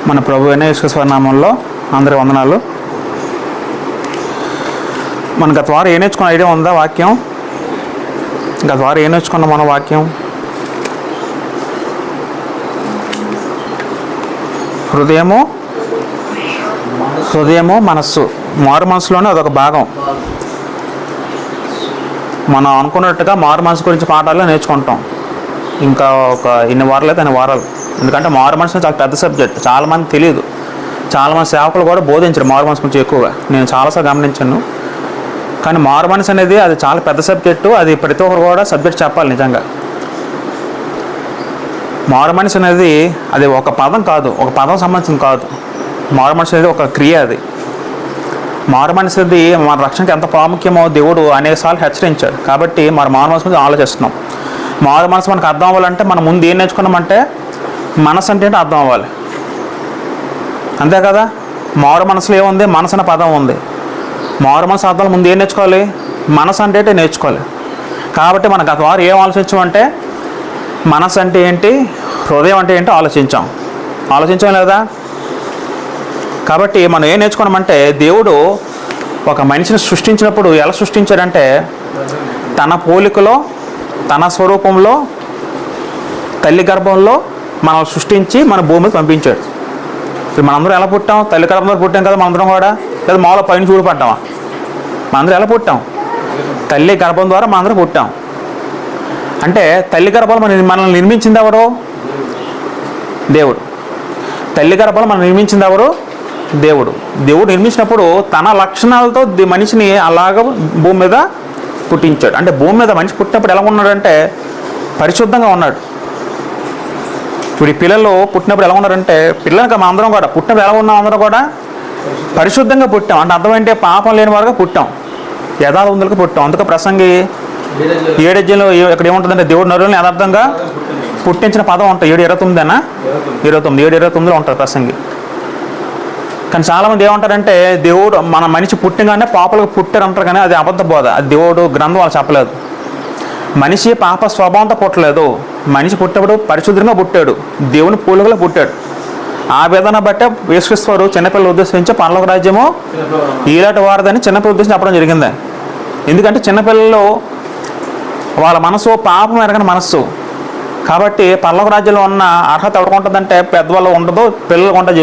మన ప్రభు అయిన యేసుక్రీస్తు నామములో అందరి వందనాలు. మన గత వారం ఏం నేర్చుకున్న ఐడియా ఉందా? వాక్యం గత వారం ఏం నేర్చుకున్నాం? మన వాక్యం హృదయము మనస్సు. మారు మనసులోనే అదొక భాగం. మనం అనుకున్నట్టుగా మారు మనసు గురించి పాఠాలు నేర్చుకుంటాం. ఇంకా ఒక ఇన్ని వారాలు అయితే అన్ని వారాలు. ఎందుకంటే మారు మనసు చాలా పెద్ద సబ్జెక్ట్, చాలామంది తెలియదు. చాలామంది సేవకులు కూడా బోధించరు మారు మనసు గురించి ఎక్కువగా. నేను చాలాసార్లు గమనించాను. కానీ మారు మనసు అనేది అది చాలా పెద్ద సబ్జెక్టు. అది ప్రతి ఒక్కరు కూడా సబ్జెక్ట్ చెప్పాలి. నిజంగా మారు మనసు అనేది అది ఒక పదం కాదు, ఒక పదం సంబంధించింది కాదు. మారు మనసు అనేది ఒక క్రియ. అది మారు మనసుది మన రక్షణకి ఎంత ప్రాముఖ్యమో దేవుడు అనేకసార్లు హెచ్చరించాడు. కాబట్టి మరి మారు మనసు మీద ఆలోచిస్తున్నాం. మారు మనసు మనకు అర్థం అవ్వాలంటే మనం ముందు ఏం నేర్చుకున్నామంటే మనసు అంటే అర్థం అవ్వాలి. అంతే కదా? మారు మనసులో ఏముంది? మనసు అనే పదం ఉంది. మారు మనసు అర్థాలు ముందు ఏం నేర్చుకోవాలి? మనసు అంటే నేర్చుకోవాలి. కాబట్టి మనం గత వారు ఏం ఆలోచించామంటే మనసు అంటే ఏంటి, హృదయం అంటే ఏంటో ఆలోచించాం లేదా? కాబట్టి మనం ఏం నేర్చుకున్నామంటే దేవుడు ఒక మనిషిని సృష్టించినప్పుడు ఎలా సృష్టించాడంటే తన పోలికలో తన స్వరూపంలో తల్లి గర్భంలో మనం సృష్టించి మన భూమి మీద పంపించాడు. ఇప్పుడు మనందరం ఎలా పుట్టాం? తల్లి గర్భంలో పుట్టాం కదా మనందరం కూడా. లేదా మామూలు పైన చూడపడ్డామా? మనందరం ఎలా పుట్టాం? తల్లి గర్భం ద్వారా మనందరం పుట్టాం. అంటే తల్లి గర్భంలో మనల్ని నిర్మించింది ఎవరు? దేవుడు. తల్లి గర్భంలో మనం నిర్మించింది ఎవరు? దేవుడు. దేవుడు నిర్మించినప్పుడు తన లక్షణాలతో మనిషిని అలాగ భూమి మీద పుట్టించాడు. అంటే భూమి మీద మనిషి పుట్టినప్పుడు ఎలా ఉన్నాడంటే పరిశుద్ధంగా ఉన్నాడు. ఇప్పుడు ఈ పిల్లలు పుట్టినప్పుడు ఎలా ఉన్నారంటే పిల్లలకి మన అందరం కూడా పుట్టినప్పుడు ఎలా ఉన్నాం? అందరం కూడా పరిశుద్ధంగా పుట్టాం. అంటే అర్థం ఏంటి? పాపం లేని వారుగా పుట్టాం, యథార్థులకు పుట్టాం. అందుకే ప్రసంగి 7:8 ఇక్కడ ఏముంటుందంటే దేవుడు నరులను యథార్థంగా పుట్టించిన పదం ఉంటుంది. 7:29 7:29 ఉంటుంది ప్రసంగి. కానీ చాలామంది ఏమంటారంటే దేవుడు మన మనిషి పుట్టినగానే పాపలకు పుట్టారు అంటారు. కానీ అది అబద్ధ బోధ. అది దేవుడు గ్రంథం వాళ్ళు చెప్పలేదు. మనిషి పాప స్వభావంతో పుట్టలేదు. మనిషి పుట్టినప్పుడు పరిశుద్ధంగా పుట్టాడు, దేవుని పోలికలో పుట్టాడు. ఆ విధానం బట్టే యేసుక్రీస్తు వారు చిన్నపిల్లలు ఉద్దేశించి పరలోక రాజ్యము ఈలాంటి వారదని చిన్నపిల్లలు ఉద్దేశించి చెప్పడం జరిగింది. ఎందుకంటే చిన్నపిల్లలు వాళ్ళ మనసు పాపం ఎరగని మనస్సు. కాబట్టి పరలోక రాజ్యంలో ఉన్న అర్హత ఎవరికి ఉంటుందంటే పెద్దవాళ్ళు ఉండదు, పిల్లలకు ఉంటుంది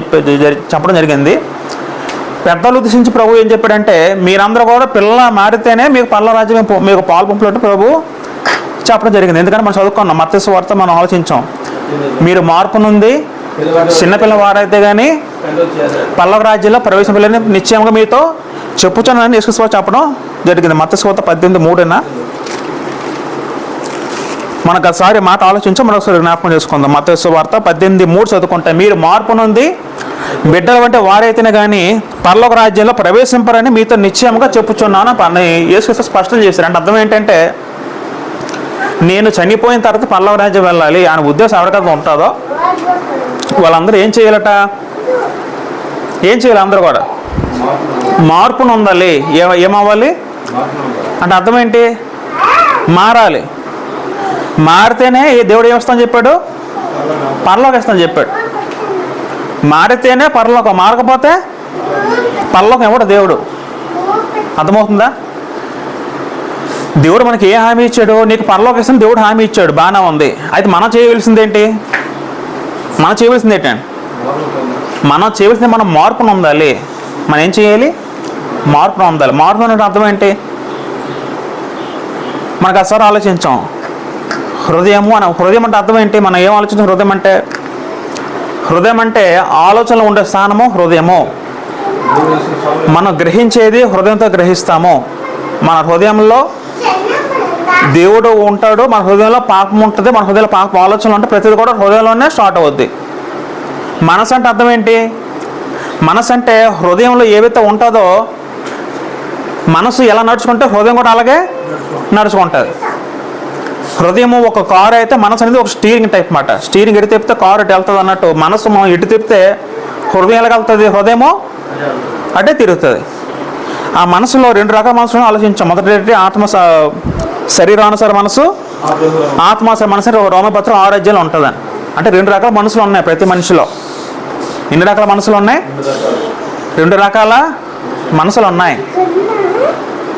చెప్పడం జరిగింది. పెద్దలు ఉద్దేశించి ప్రభు ఏం చెప్పాడంటే మీరందరూ కూడా పిల్లల మారితేనే మీకు పరలోక రాజ్యం మీకు పాలు పంపులంటే ప్రభు చెప్పడం జరిగింది. ఎందుకంటే మనం చదువుకున్నాం మత్తయి సువార్త, మనం ఆలోచించాం. మీరు మార్పు నుండి చిన్నపిల్లవారైతే కానీ పరలోక రాజ్యంలో ప్రవేశించలేని నిశ్చయంగా మీతో చెప్పుచానని యేసుక్రీస్తు వారు చెప్పడం జరిగింది. మత్తయి సువార్త 18:3. మనకు ఒకసారి మాట ఆలోచించాం, మరొకసారి జ్ఞాపకం చేసుకుందాం. మత్తయి సువార్త 18:3 చదువుకుంటే మీరు మార్పు నుండి బిడ్డలు అంటే వారైతేనే కానీ పరలోక రాజ్యంలో ప్రవేశింపరని మీతో నిశ్చయంగా చెప్పుచున్నాను అని యేసుక్రీస్తు స్పష్టం చేశారు. అంటే అర్థం ఏంటంటే నేను చనిపోయిన తర్వాత పరలోక రాజ్యం వెళ్ళాలి ఆయన ఉద్దేశం ఎవరికైతే ఉంటుందో వాళ్ళందరూ ఏం చేయాలట? ఏం చేయాలి? అందరూ కూడా మార్పు నొందాలి. ఏమవ్వాలి అంటే అర్థం ఏంటి? మారాలి. మారితేనే దేవుడు ఏమొస్తాను చెప్పాడు? పరలోకం ఇస్తాను చెప్పాడు. మారితేనే పరలోకం, మారకపోతే పరలోకం ఎవడు? దేవుడు. అర్థమవుతుందా? దేవుడు మనకి ఏ హామీ ఇచ్చాడు? నీకు పరలోకం ఇస్తాను దేవుడు హామీ ఇచ్చాడు, బాగానే ఉంది. అయితే మనం చేయవలసింది ఏంటి? మనం చేయవలసింది మనం మార్పును పొందాలి. మనం ఏం చేయాలి? మార్పును పొందాలి. మార్పు అంటే అర్థం ఏంటి? మనకు ఒకసారి ఆలోచించాం. హృదయం అంటే అర్థం ఏంటి? మనం ఏం ఆలోచించాం? హృదయం అంటే ఆలోచనలో ఉండే స్థానము హృదయము. మనం గ్రహించేది హృదయంతో గ్రహిస్తాము. మన హృదయంలో దేవుడు ఉంటాడు, మన హృదయంలో పాపం ఉంటుంది, మన హృదయంలో పాపం ఆలోచనలు ఉంటే ప్రతిదీ కూడా హృదయంలోనే స్టార్ట్ అవుద్ది. మనసు అంటే అర్థం ఏంటి? మనసు అంటే హృదయంలో ఏవైతే ఉంటుందో మనసు ఎలా నడుచుకుంటే హృదయం కూడా అలాగే నడుచుకుంటుంది. హృదయము ఒక కారు అయితే మనసు అనేది ఒక స్టీరింగ్ టైప్ మాట. స్టీరింగ్ ఎటు తిప్పితే కారు ఎటు వెళ్తుంది అన్నట్టు మనసు మనం ఎటు తిప్పితే హృదయం ఎలాగెళ్తుంది? హృదయము అటే తిరుగుతుంది. ఆ మనసులో 2 రకాల మనసులను ఆలోచించాం. మొదటి శరీరానుసార మనసు, ఆత్మానుసార మనసు. రోమపత్రం 6 అధ్యాయాలు ఉంటుందని. అంటే 2 రకాల మనసులు ఉన్నాయి ప్రతి మనిషిలో. ఎన్ని రకాల మనసులు ఉన్నాయి? 2 రకాల మనసులు ఉన్నాయి.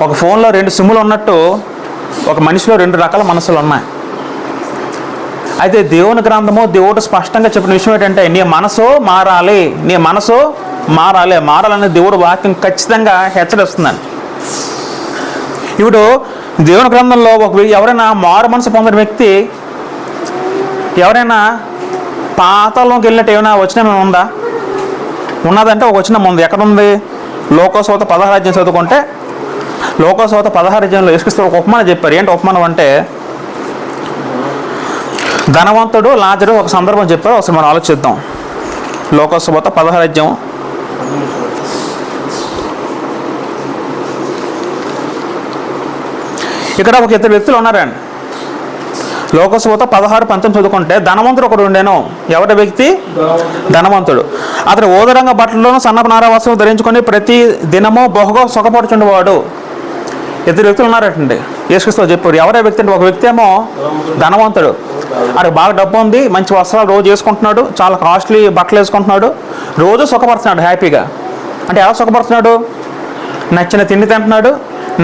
ఒక ఫోన్లో 2 సిమ్ములు ఉన్నట్టు ఒక మనిషిలో 2 రకాల మనసులు ఉన్నాయి. అయితే దేవుని గ్రంథము దేవుడు స్పష్టంగా చెప్పిన విషయం ఏంటంటే నీ మనసు మారాలి, నీ మనసు మారాలని దేవుడు వాక్యం ఖచ్చితంగా హెచ్చరిస్తుందని. ఇప్పుడు దేవుని గ్రంథంలో ఎవరైనా మారు మనసు పొందిన వ్యక్తి ఎవరైనా పాతాళంలోకి వెళ్ళినట్టు ఏమైనా వచనం ఉందా? ఉన్నదంటే ఒక వచనం ఉంది. ఎక్కడుంది? లోకసోత 16 చదువుకుంటే లోకసోత 16 యేసుక్రీస్తు ఒక ఉపమానం చెప్పారు. ఏంటి ఉపమానం అంటే ధనవంతుడు లాజరు ఒక సందర్భం చెప్పారు. ఒకసారి మనం ఆలోచిద్దాం. లోకసోత 16 ఇక్కడ ఒక 2 వ్యక్తులు ఉన్నారండి. లోకసోత 16:19 చదువుకుంటే ధనవంతుడు ఒకడు ఉండేను. ఎవరి వ్యక్తి? ధనవంతుడు. అతడు ఓదరంగ బట్టలను సన్నపు నార వస్త్రం ధరించుకొని ప్రతి దినము బహుగా సుఖపడుచుండేవాడు. 2 వ్యక్తులు ఉన్నారటండి. యేసుక్రీస్తు చెప్పారు. ఎవరే వ్యక్తి అంటే ఒక వ్యక్తి ఏమో ధనవంతుడు, అక్కడ బాగా డబ్బు ఉంది, మంచి వస్త్రాలు రోజు వేసుకుంటున్నాడు, చాలా కాస్ట్లీ బట్టలు వేసుకుంటున్నాడు, రోజు సుఖపడుతున్నాడు హ్యాపీగా. అంటే ఎలా సుఖపడుతున్నాడు? నచ్చిన తిండి తింటున్నాడు,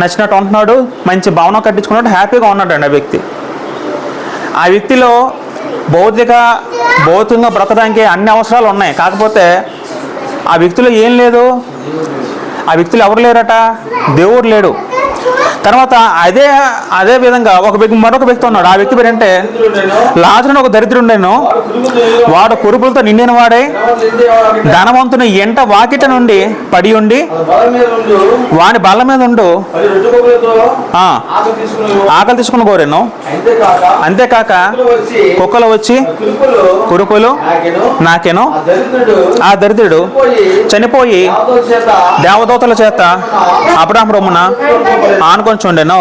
నచ్చినట్టు ఉంటున్నాడు, మంచి భవనం కట్టించుకున్నాడు, హ్యాపీగా ఉన్నాడు ఆ వ్యక్తి. ఆ వ్యక్తిలో భౌతికంగా బ్రతకడానికి అన్ని అవసరాలు ఉన్నాయి. కాకపోతే ఆ వ్యక్తిలో ఏం లేదు? ఆ వ్యక్తులు ఎవరు లేరట? దేవుడు లేడు. తర్వాత అదే విధంగా మరొక వ్యక్తి ఉన్నాడు. ఆ వ్యక్తి పేరంటే లాజరు ఒక దరిద్రుండేను. వాడు కురుపులతో నిండిన వాడే ధనవంతుని ఎంట వాకిట నుండి పడి ఉండి వాని బల్ల మీద ఉండు ఆకలి తీసుకుని కోరాను. అంతేకాక కుక్కలు వచ్చి కురుపులు నాకేను. ఆ దరిద్రుడు చనిపోయి దేవదూతల చేత అబ్రాహాము రొమ్మున ఆనుకొని చూడేను.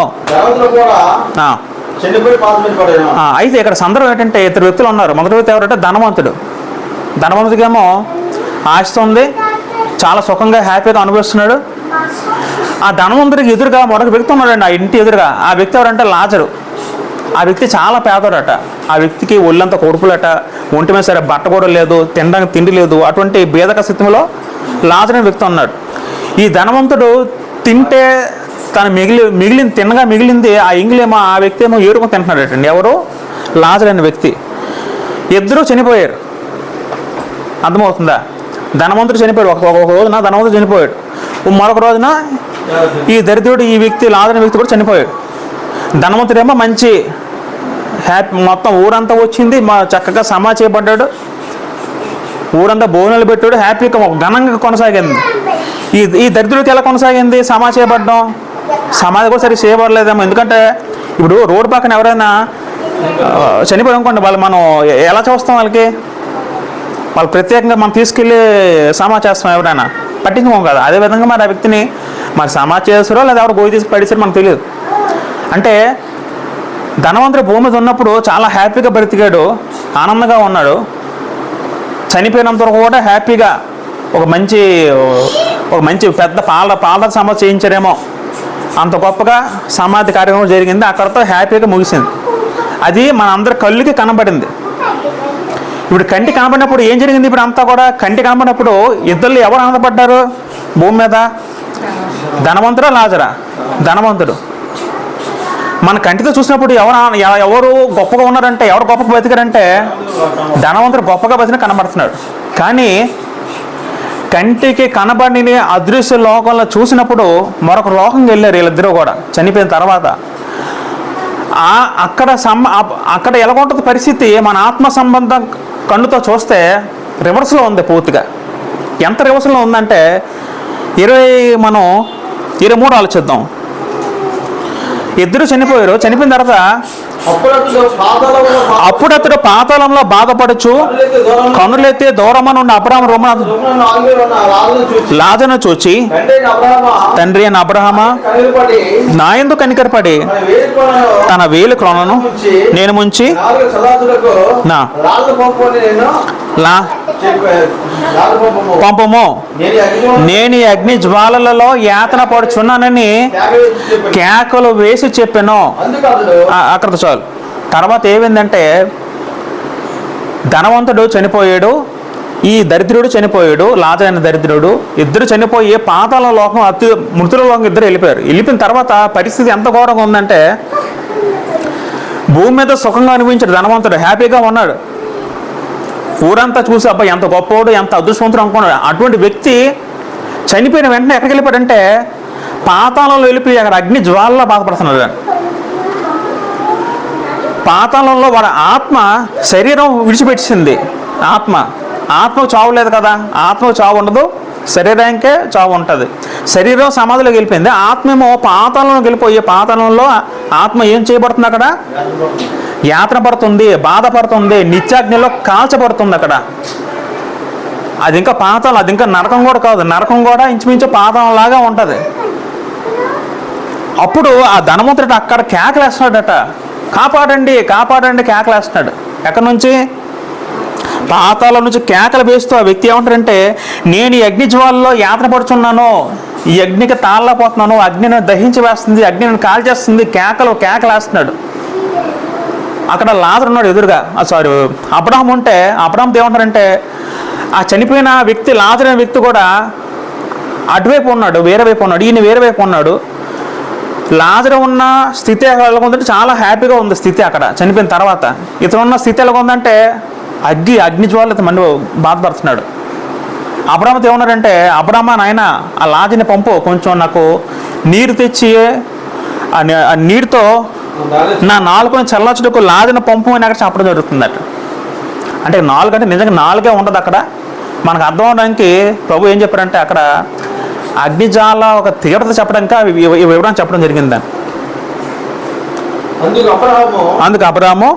అయితే ఇక్కడ సందర్భం ఏంటంటే 2 వ్యక్తులు ఉన్నారు. మొదటి వ్యక్తి ఎవరంటే ధనవంతుడు. ధనవంతుడికేమో ఆస్తి ఉంది, చాలా సుఖంగా హ్యాపీగా అనుభవిస్తున్నాడు. ఆ ధనవంతుడికి ఎదురుగా మరొక వ్యక్తి ఉన్నాడండి. ఆ ఇంటి ఎదురుగా. ఆ వ్యక్తి ఎవరంటే లాజరు. ఆ వ్యక్తి చాలా పేదోడట. ఆ వ్యక్తికి ఒళ్ళంతా కొడుకులట, ఒంటి మీద సరే బట్ట కూడా లేదు, తినడానికి తిండి లేదు. అటువంటి బీదక స్థితిలో లాజరు అనే వ్యక్తి ఉన్నాడు. ఈ ధనవంతుడు తింటే తను మిగిలింది ఆ ఇంగిలేమో ఆ వ్యక్తి ఏమో ఏరుకొని తింటున్నాడటండి. ఎవరు? లాజరు అనే వ్యక్తి. 2 చనిపోయారు. అర్థమవుతుందా? ధనవంతుడు చనిపోయాడు. ఒక రోజున ధనవంతుడు చనిపోయాడు. మరొక రోజున ఈ దరిద్రుడు ఈ వ్యక్తి లాజరు అనే వ్యక్తి కూడా చనిపోయాడు. ధనవంతుడేమో మంచి హ్యాపీ, మొత్తం ఊరంతా వచ్చింది, చక్కగా సమా చేయబడ్డాడు, ఊరంతా భోజనాలు పెట్టాడు, హ్యాపీగా ఘనంగా కొనసాగింది. ఈ దరిద్రుడికి ఎలా కొనసాగింది? సమా చేయబడ్డం. సమాధి కూడా సరి చేయబడలేదేమో. ఎందుకంటే ఇప్పుడు రోడ్డు పక్కన ఎవరైనా చనిపోయి అనుకోండి, వాళ్ళు మనం ఎలా చూస్తాం? వాళ్ళు ప్రత్యేకంగా మనం తీసుకెళ్ళి సమా చేస్తాం. ఎవరైనా పట్టించుకోం కదా. అదేవిధంగా మరి ఆ వ్యక్తిని మరి సమా చేస్తారో లేదా ఎవరు గోయి తీసి పడిస్తారో మనకు తెలియదు. అంటే ధనవంతుడు భూమి మీద ఉన్నప్పుడు చాలా హ్యాపీగా బ్రతికాడు, ఆనందంగా ఉన్నాడు. చనిపోయినంత వరకు కూడా హ్యాపీగా ఒక మంచి పెద్ద పాల సమాధి చేయించారేమో, అంత గొప్పగా సమాధి కార్యక్రమం జరిగింది. అక్కడతో హ్యాపీగా ముగిసింది. అది మన అందరి కళ్ళుకి కనబడింది. ఇప్పుడు కంటి కనబడినప్పుడు ఏం జరిగింది? ఇప్పుడు అంతా కూడా కంటి కనబడినప్పుడు ఇద్దరు ఎవరు ఆనందపడ్డారు భూమి మీద? ధనవంతుడా లాజరా? ధనవంతుడు. మన కంటితో చూసినప్పుడు ఎవరు గొప్పగా ఉన్నారంటే, ఎవరు గొప్పగా బతికారంటే ధనవంతుడు గొప్పగా బతికి కనబడుతున్నాడు. కానీ కంటికి కనబడిన అదృశ్య లోకంలో చూసినప్పుడు మరొక లోకంకి వెళ్ళారు వీళ్ళిద్దరూ కూడా చనిపోయిన తర్వాత. అక్కడ ఎలా ఉంటుంది పరిస్థితి? మన ఆత్మ సంబంధం కన్నుతో చూస్తే రివర్స్లో ఉంది పూర్తిగా. ఎంత రివర్స్లో ఉందంటే 23 ఆలోచిద్దాం. 2 చనిపోయారు. చనిపోయిన తర్వాత అప్పుడు అతడు పాతాళంలో బాధపడచ్చు కనులెత్తి దూరమని ఉన్న అబ్రహాము రొమ్మున లాజరును చూచి, తండ్రి అయిన అబ్రహామా, నా యందు కనికరపడి తన వేలు క్రొనను నేను ముంచి పంపము, నేను ఈ అగ్ని జ్వాలలలో యాతన పడుచున్నానని కేకలు వేసి చెప్పాను. అక్కడ చాలు. తర్వాత ఏమైందంటే ధనవంతుడు చనిపోయాడు, ఈ దరిద్రుడు చనిపోయాడు, లాజరు అనే దరిద్రుడు, ఇద్దరు చనిపోయి పాతాళ లోకం మృతుల లోకం ఇద్దరు వెళ్ళిపోయారు. వెళ్ళిపోయిన తర్వాత పరిస్థితి ఎంత ఘోరంగా ఉందంటే, భూమి మీద సుఖంగా అనిపించాడు, ధనవంతుడు హ్యాపీగా ఉన్నాడు. ఊరంతా చూసి అబ్బాయి ఎంత గొప్పవాడు, ఎంత అదృష్టవంతుడు అనుకున్నాడు. అటువంటి వ్యక్తి చనిపోయిన వెంటనే ఎక్కడికి వెళ్ళిపోయాడంటే పాతాళంలో వెళ్ళిపోయి అక్కడ అగ్ని జ్వాలలో బాధపడుతున్నాడు. పాతాళంలో వాడి ఆత్మ శరీరం విడిచిపెట్టింది. ఆత్మకు చావు లేదు కదా, ఆత్మకు చావు ఉండదు, శరీరానికే చావు ఉంటుంది. శరీరం సమాధిలోకి వెళ్ళిపోయింది, ఆత్మేమో పాతాళంలోకి వెళ్ళిపోయి పాతాళంలో ఆత్మ ఏం చేయబడుతుంది, అక్కడ యాత్ర పడుతుంది, బాధపడుతుంది, నిత్యాగ్నిలో కాల్చబడుతుంది. అక్కడ అది ఇంకా పాతాళం, అది ఇంకా నరకం కూడా కాదు, నరకం కూడా ఇంచుమించు పాతాళం లాగా ఉంటుంది. అప్పుడు ఆ ధనవంతుడు అక్కడ కేకలేస్తున్నాడట, కాపాడండి కాపాడండి కేకలేస్తున్నాడు. ఎక్కడి నుంచి? పాతాళం నుంచి కేకలు వేస్తూ ఆ వ్యక్తి ఏమంటారంటే, నేను ఈ అగ్ని జ్వాలలో యాత్ర పడుచున్నాను, ఈ అగ్నికి తాళలేకపోతున్నాను, అగ్నిని దహించి వేస్తుంది, అగ్నిని కాల్చేస్తుంది, కేకలేస్తున్నాడు. అక్కడ లాజరు ఉన్నాడు ఎదురుగా, అబ్రహాం ఉంటే అబ్రహాంతో ఏమంటారంటే, ఆ చనిపోయిన వ్యక్తి లాజరు అనే వ్యక్తి కూడా అటువైపు ఉన్నాడు, వేరే వైపు ఉన్నాడు, ఈయన వేరే వైపు ఉన్నాడు. లాజరు ఉన్న స్థితి ఎలా ఉందంటే చాలా హ్యాపీగా ఉంది స్థితి. అక్కడ చనిపోయిన తర్వాత ఇతను ఉన్న స్థితి ఎలా ఉందంటే అగ్ని జ్వాలతో మండి బాధపడుతున్నాడు. అబ్రహాముతో ఏమన్నారంటే, అబ్రహామా నాయన ఆ లాజర్ని పంపు, కొంచెం నాకు నీరు తెచ్చి ఆ నీరుతో నా నాలుగుని చల్లచుటకు లాజర్ని పంపు అని అక్కడ చెప్పడం జరుగుతుందట. అంటే నాలుగు అంటే నిజంగా నాలుగే ఉండదు అక్కడ. మనకు అర్థం అవడానికి ప్రభు ఏం చెప్పారంటే, అక్కడ అగ్నిజాల ఒక తీవ్రత చెప్పడానికి వివరణ చెప్పడం జరిగిందని. అందుకు అబ్రహాము,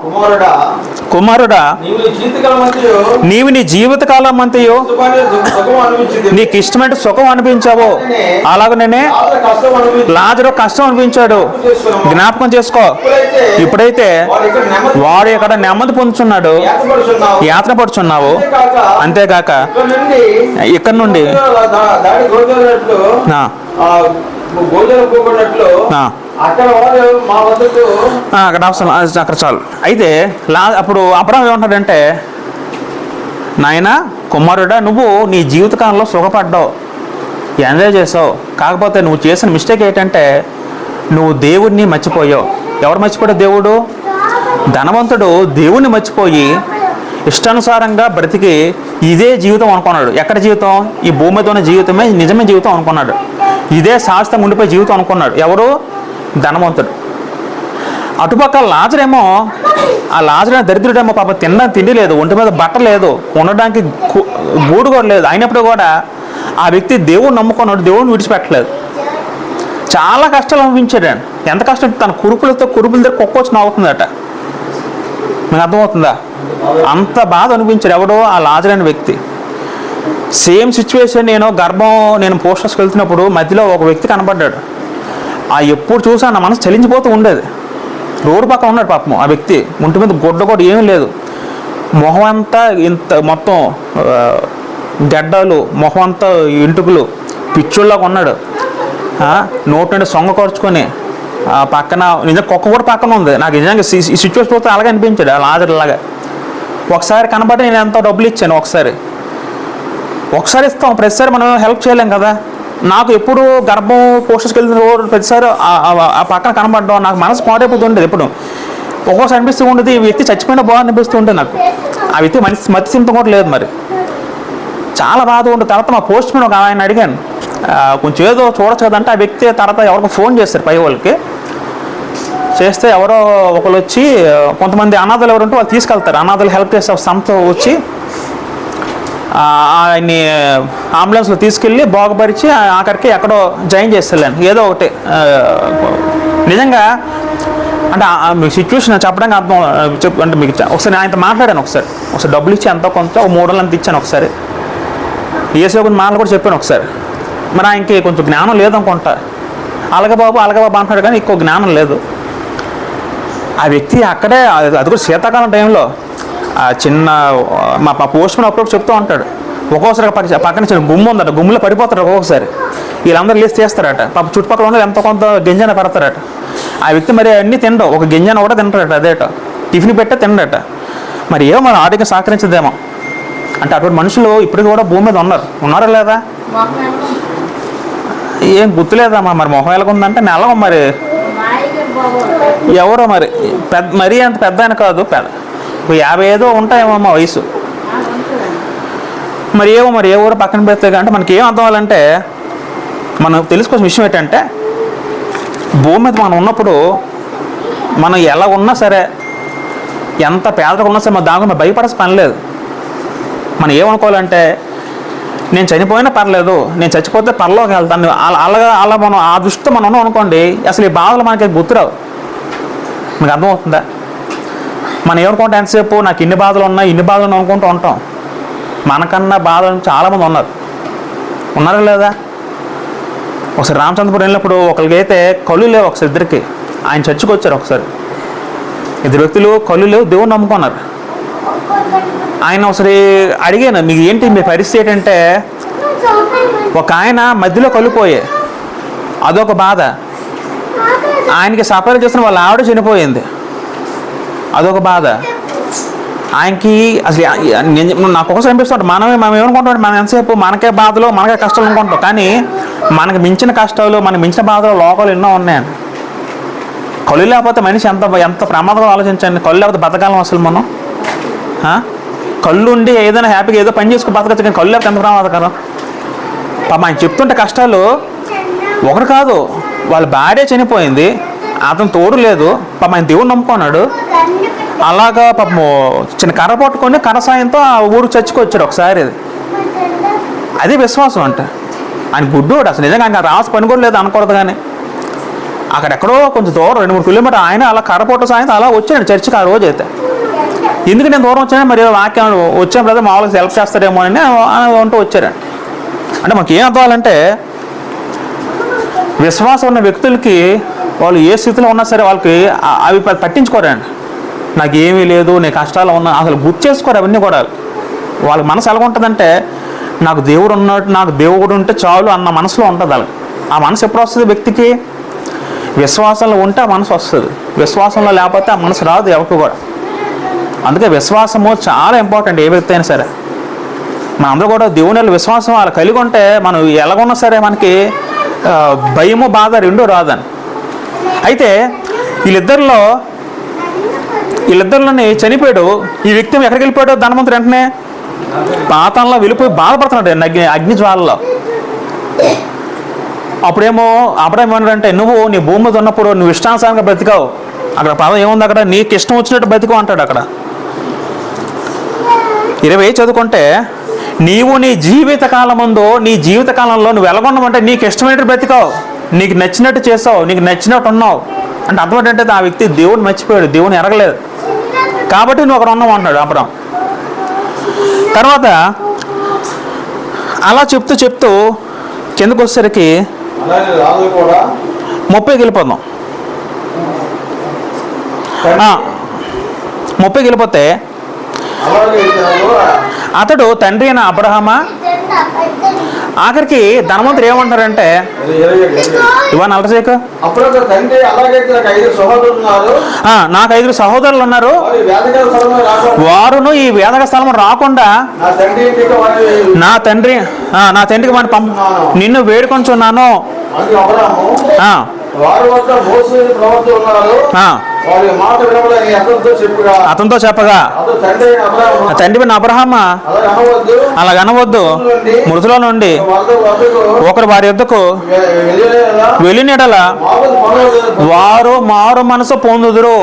కుమారుడా నీవు నీ జీవితకాలం అంతయు నీకు ఇష్టమైన సుఖం అనిపించావు, అలాగనే లాజరు కష్టం అనిపించాడు, జ్ఞాపకం చేసుకో. ఇప్పుడైతే వాడు ఇక్కడ నెమ్మది పొందుతున్నాడు, యాత్ర పడుచున్నావు. అంతేగాక ఇక్కడ నుండి అక్కడ చాలు. అయితే అప్పుడు అబ్రహాం ఏమంటాడంటే, నాయన కుమారుడా, నువ్వు నీ జీవితకాలంలో సుఖపడ్డావు, ఎంజాయ్ చేసావు, కాకపోతే నువ్వు చేసిన మిస్టేక్ ఏంటంటే నువ్వు దేవుడిని మర్చిపోయావు. ఎవరు మర్చిపోయాడు? దేవుడు. ధనవంతుడు దేవుణ్ణి మర్చిపోయి ఇష్టానుసారంగా బ్రతికి ఇదే జీవితం అనుకున్నాడు. ఎక్కడ జీవితం? ఈ భూమి మీద ఉన్న జీవితమే నిజమే జీవితం అనుకున్నాడు. ఇదే శాశ్వతంగా ఉండిపోయే జీవితం అనుకున్నాడు. ఎవరు? ధనవంతుడు. అటుపక్క లాజరేమో, ఆ లాజరైన దరిద్రుడేమో పాప తిండి లేదు, ఒంటి మీద బట్ట లేదు, ఉండడానికి గూడు కూడా లేదు. అయినప్పుడు కూడా ఆ వ్యక్తి దేవుడిని నమ్ముకున్నాడు, దేవుడిని విడిచిపెట్టలేదు. చాలా కష్టాలు అనిపించాడు. ఎంత కష్టం? తన కురుపుల దగ్గర కుక్క వచ్చి నవ్వుతుందట. మీకు అర్థమవుతుందా? అంత బాధ అనిపించాడు. ఎవడో? ఆ లాజరైన వ్యక్తి. సేమ్ సిచ్యువేషన్ నేను పోస్టర్స్కి వెళ్తున్నప్పుడు మధ్యలో ఒక వ్యక్తి కనపడ్డాడు. ఎప్పుడు చూసా నా మనసు చలించిపోతూ ఉండేది. రోడ్డు పక్కన ఉన్నాడు పాపం ఆ వ్యక్తి. ఒంటి మీద గుడ్డ కూడా ఏమీ లేదు, మొహం అంతా ఇంత మొత్తం గడ్డలు, మొహం అంతా ఇంటుకులు, పిచ్చుల్లాగా ఉన్నాడు. నోటి నుండి సొంగ ఖర్చుకొని పక్కన నిజంగా కుక్క కూడా పక్కన ఉంది. నాకు నిజంగా ఈ సిచ్యువేషన్ చూస్తే అలాగే అనిపించాడు, ఆ లాజర్లాగా. ఒకసారి కనబడి నేను ఎంతో డబ్బులు ఇచ్చాను. ఒకసారి ఇస్తాం, ప్రతిసారి మనం హెల్ప్ చేయలేం కదా. నాకు ఎప్పుడు గర్భం పోస్టర్స్కి వెళ్తున్న ప్రతిసారి ఆ పక్కన కనబడ్డాం, నాకు మనసు పాడైపోతూ ఉండేది. ఎప్పుడు ఒక్కోసారి అనిపిస్తూ ఉండేది, ఈ వ్యక్తి చచ్చిపోయిన బాగా అనిపిస్తూ ఉంటుంది నాకు. ఆ వ్యక్తి మతి సింతం కూడా లేదు. మరి చాలా బాధ ఉంటుంది. తర్వాత మా పోస్ట్ మ్యాన్ ఒక ఆయన అడిగాను, కొంచెం ఏదో చూడొచ్చు కదంటే ఆ వ్యక్తి తర్వాత ఎవరికి ఫోన్ చేస్తారు, పై వాళ్ళకి చేస్తే ఎవరో ఒకరు వచ్చి, కొంతమంది అనాథలు ఎవరు ఉంటే వాళ్ళు తీసుకెళ్తారు, అనాథలు హెల్ప్ చేస్తే సంస్థ వచ్చి ఆయన్ని అంబులెన్స్లో తీసుకెళ్ళి బాగుపరిచి ఆఖరికి ఎక్కడో జాయిన్ చేస్తాను ఏదో ఒకటి. నిజంగా అంటే మీకు సిచ్యువేషన్ చెప్పడానికి అర్థం అంటే మీకు ఒకసారి ఆయనతో మాట్లాడాను. ఒకసారి డబ్బులు ఇచ్చి ఎంతో కొంత 3 అంత ఇచ్చాను. ఒకసారి ఏసీ కొన్ని మాటలు కూడా చెప్పాను ఒకసారి. మరి ఆయనకి కొంచెం జ్ఞానం లేదనుకుంటా. అలాగే బాబు అంటున్నాడు, కానీ ఎక్కువ జ్ఞానం లేదు. ఆ వ్యక్తి అక్కడే, అది కూడా శీతాకాలం టైంలో చిన్న మా పోస్ట్ మ్యాన్ అప్పుడప్పుడు చెప్తూ ఉంటాడు, ఒక్కొక్కసారి పక్కన చిన్న గుమ్మ ఉందట, గుమ్ములో పడిపోతాడు ఒక్కొక్కసారి. వీళ్ళందరూ లేచి తీస్తారట, పాప చుట్టుపక్కల ఉన్నది ఎంతో కొంత గింజన పెడతారట. ఆ వ్యక్తి మరి అన్నీ తినడు, ఒక గింజన కూడా తింటాడట, అదేట టిఫిన్ పెట్టే తినడట. మరి ఏమో మన ఆరోగ్యం సహకరించదేమో. అంటే అటువంటి మనుషులు ఇప్పటికి కూడా భూమి మీద ఉన్నారా లేదా? ఏం గుర్తులేదమ్మా. మరి మొహం ఎలాగుందంటే నెల మరి ఎవరో మరి మరీ అంత పెద్ద ఆయన కాదు, 50 ఉంటాయేమో మా వయసు. మరి ఏ ఊరు పక్కన పెడితే అంటే మనకి ఏం అర్థం అవ్వాలంటే, మనం తెలుసుకోవాల్సిన విషయం ఏంటంటే, భూమి మీద మనం ఉన్నప్పుడు మనం ఎలా ఉన్నా సరే, ఎంత పేదగా ఉన్నా సరే, మన దాని గురించి భయపడాల్సిన పని లేదు. మనం ఏమనుకోవాలంటే, నేను చనిపోయినా పర్లేదు, నేను చచ్చిపోతే పరలోకి వెళ్తాను, అలా మనం ఆ దృష్టితో మనం ఉన్నాం అనుకోండి, అసలు ఈ బాధలు మనకి గుర్తురావు. మీకు అర్థమవుతుందా? మనం ఏమనుకుంటాం, ఎంతసేపు నాకు ఇన్ని బాధలు ఉన్నాయి అనుకుంటూ ఉంటాం. మనకన్నా బాధలు చాలామంది ఉన్నారా లేదా? ఒకసారి రామచంద్రపురం వెళ్ళినప్పుడు ఒకరికైతే కళ్ళు లేవు, ఒకసారి ఇద్దరికి. ఆయన చర్చికి వచ్చారు. ఒకసారి 2 వ్యక్తులు కళ్ళు లేవు, దేవుని నమ్ముకున్నారు. ఆయన ఒకసారి అడిగాను, మీకు ఏంటి మీ పరిస్థితి ఏంటంటే, ఒక ఆయన మధ్యలో కళ్ళుపోయే, అదొక బాధ. ఆయనకి సఫర్ చేసిన వాళ్ళ ఆవిడ చనిపోయింది, అదొక బాధ. ఆయనకి అసలు నాకు ఒకసారి అనిపిస్తుంది, మనం ఏమనుకుంటాం, మనం ఎంతసేపు మనకే బాధలు మనకే కష్టాలు అనుకుంటాం, కానీ మనకు మించిన కష్టాలు మనకు మించిన బాధలు లోకాలు ఎన్నో ఉన్నాయండి. కళ్ళు లేకపోతే మనిషి ఎంత ప్రమాదంగా ఆలోచించండి. కళ్ళు లేకపోతే బతకాలం అసలు మనం? కళ్ళు ఉండి ఏదైనా హ్యాపీగా ఏదో పని చేసుకుని బతకచ్చు, కానీ కళ్ళు లేకపోతే ఎంత ప్రమాదకరం. పాపం ఆయన చెప్తుంటే కష్టాలు ఒకటి కాదు, వాళ్ళ భార్య చనిపోయింది, అతను తోడు లేదు, పాపం ఆయన దేవుడు నమ్ముకున్నాడు. అలాగా పాపం చిన్న కర్ర పట్టుకొని కర్ర సాయంతో ఆ ఊరు చచ్చికొచ్చాడు ఒకసారి. అది విశ్వాసం అంటే. ఆయన గుడ్డోడు, అసలు నిజంగా ఆయన రాసి పని కూడా లేదు అనకూడదు, కానీ అక్కడెక్కడో కొంచెం దూరం 2-3 కిలోమీటర్ ఆయన అలా కర్రపోట సాయంతో అలా వచ్చాడు చర్చికి ఆ రోజు అయితే. ఎందుకు నేను దూరం వచ్చాను, మరి వాక్యం వచ్చాను బ్రదర్ మామూలుగా హెల్ప్ చేస్తారేమో అని అంటూ వచ్చారు. అంటే మాకు ఏం అర్థవాలంటే, విశ్వాసం ఉన్న వ్యక్తులకి వాళ్ళు ఏ స్థితిలో ఉన్నా సరే వాళ్ళకి అవి పట్టించుకోరండి. నాకు ఏమీ లేదు, నేను కష్టాలు ఉన్నా అసలు గుర్తు చేసుకోరు అవన్నీ కూడా. వాళ్ళ మనసు ఎలా ఉంటుందంటే, నాకు దేవుడు ఉన్నట్టు, నాకు దేవుడు ఉంటే చాలు అన్న మనసులో ఉంటుంది వాళ్ళకి. ఆ మనసు ఎప్పుడు వస్తుంది వ్యక్తికి? విశ్వాసంలో ఉంటే ఆ మనసు వస్తుంది, విశ్వాసంలో లేకపోతే ఆ మనసు రాదు ఎవరికి కూడా. అందుకే విశ్వాసము చాలా ఇంపార్టెంట్ ఏ వ్యక్తి అయినా సరే. మన అందరూ కూడా దేవుని విశ్వాసం వాళ్ళు కలిగి ఉంటే మనం ఎలాగున్నా సరే మనకి భయము బాధ రెండూ రాదని. అయితే వీళ్ళిద్దరిలోని చనిపోయాడు. ఈ వ్యక్తి ఎక్కడికి వెళ్ళిపోయాడు? ధనవంతుడు వెంటనే పాతాళంలో వెళ్ళిపోయి బాధపడుతున్నాడు అగ్ని జ్వాలలో. అప్పుడేమో ఏమన్నాడంటే, నీ భూమి మీద ఉన్నప్పుడు నువ్వు ఇష్టానుసారంగా బ్రతికావు. అక్కడ పదం ఏముంది, అక్కడ నీకు ఇష్టం వచ్చినట్టు బ్రతికో అంటాడు. అక్కడ 20 చదువుకుంటే, నీవు నీ జీవితకాలంలో నువ్వు ఎలాగొన్నావంటే నీకు ఇష్టమైనట్టు బ్రతికావు, నీకు నచ్చినట్టు చేసావు, నీకు నచ్చినట్టు ఉన్నావు అంటే అర్థం ఏంటంటే ఆ వ్యక్తి దేవుడిని మర్చిపోయాడు, దేవుని ఎరగలేదు కాబట్టి నువ్వు అక్కడ ఉన్నావు అంటాడు అబ్రాం. తర్వాత అలా చెప్తూ కిందకు వచ్చేసరికి 30కి వెళ్ళిపోదాం. 30కి వెళ్ళిపోతే, అతడు తండ్రి అయిన అబ్రహామా, ఆఖరికి ధనవంతుడు ఏమంటారంటే, ఇవన్నీ అలసేక నాకు 5 సహోదరులు ఉన్నారు, వారును ఈ వేదక స్థలం రాకుండా నా తండ్రికి వాడిని నిన్ను వేడుకొంచున్నాను. అతనితో చెప్పగా, తండ్రి అబ్రహామా అలాగ అనవద్దు, మృతుల నుండి ఒకరు వారి యొద్దకు వెళ్ళినడల వారు మారు మనసు పొందుదురు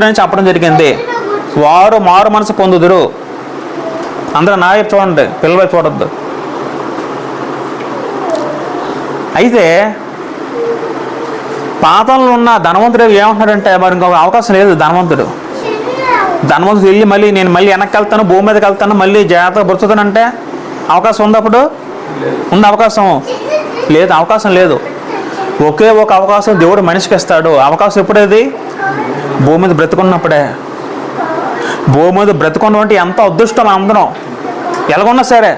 అని చెప్పడం జరిగింది. వారు మారు మనసు పొందుదురు. అందరూ నా వైపు చూడండి, పిల్లల వైపు చూడొద్దు. అయితే పాతంలో ఉన్న ధనవంతుడు ఏమంటున్నాడంటే, మరి ఇంకొక అవకాశం లేదు. ధనవంతుడు వెళ్ళి నేను మళ్ళీ వెనక్కి వెళ్తాను, భూమి మీదకి వెళ్తాను, మళ్ళీ జాగ్రత్తగా బ్రతుకుతానంటే అవకాశం ఉంది? అప్పుడు ఉంది అవకాశం? లేదు, అవకాశం లేదు. ఒకే ఒక అవకాశం దేవుడు మనిషికి ఇస్తాడు. అవకాశం ఎప్పుడేది? భూమి మీద బ్రతుకున్నప్పుడే. భూమి మీద బ్రతుకున్నటువంటి ఎంత అదృష్టం అందరం. ఎలాగొన్నా సరే,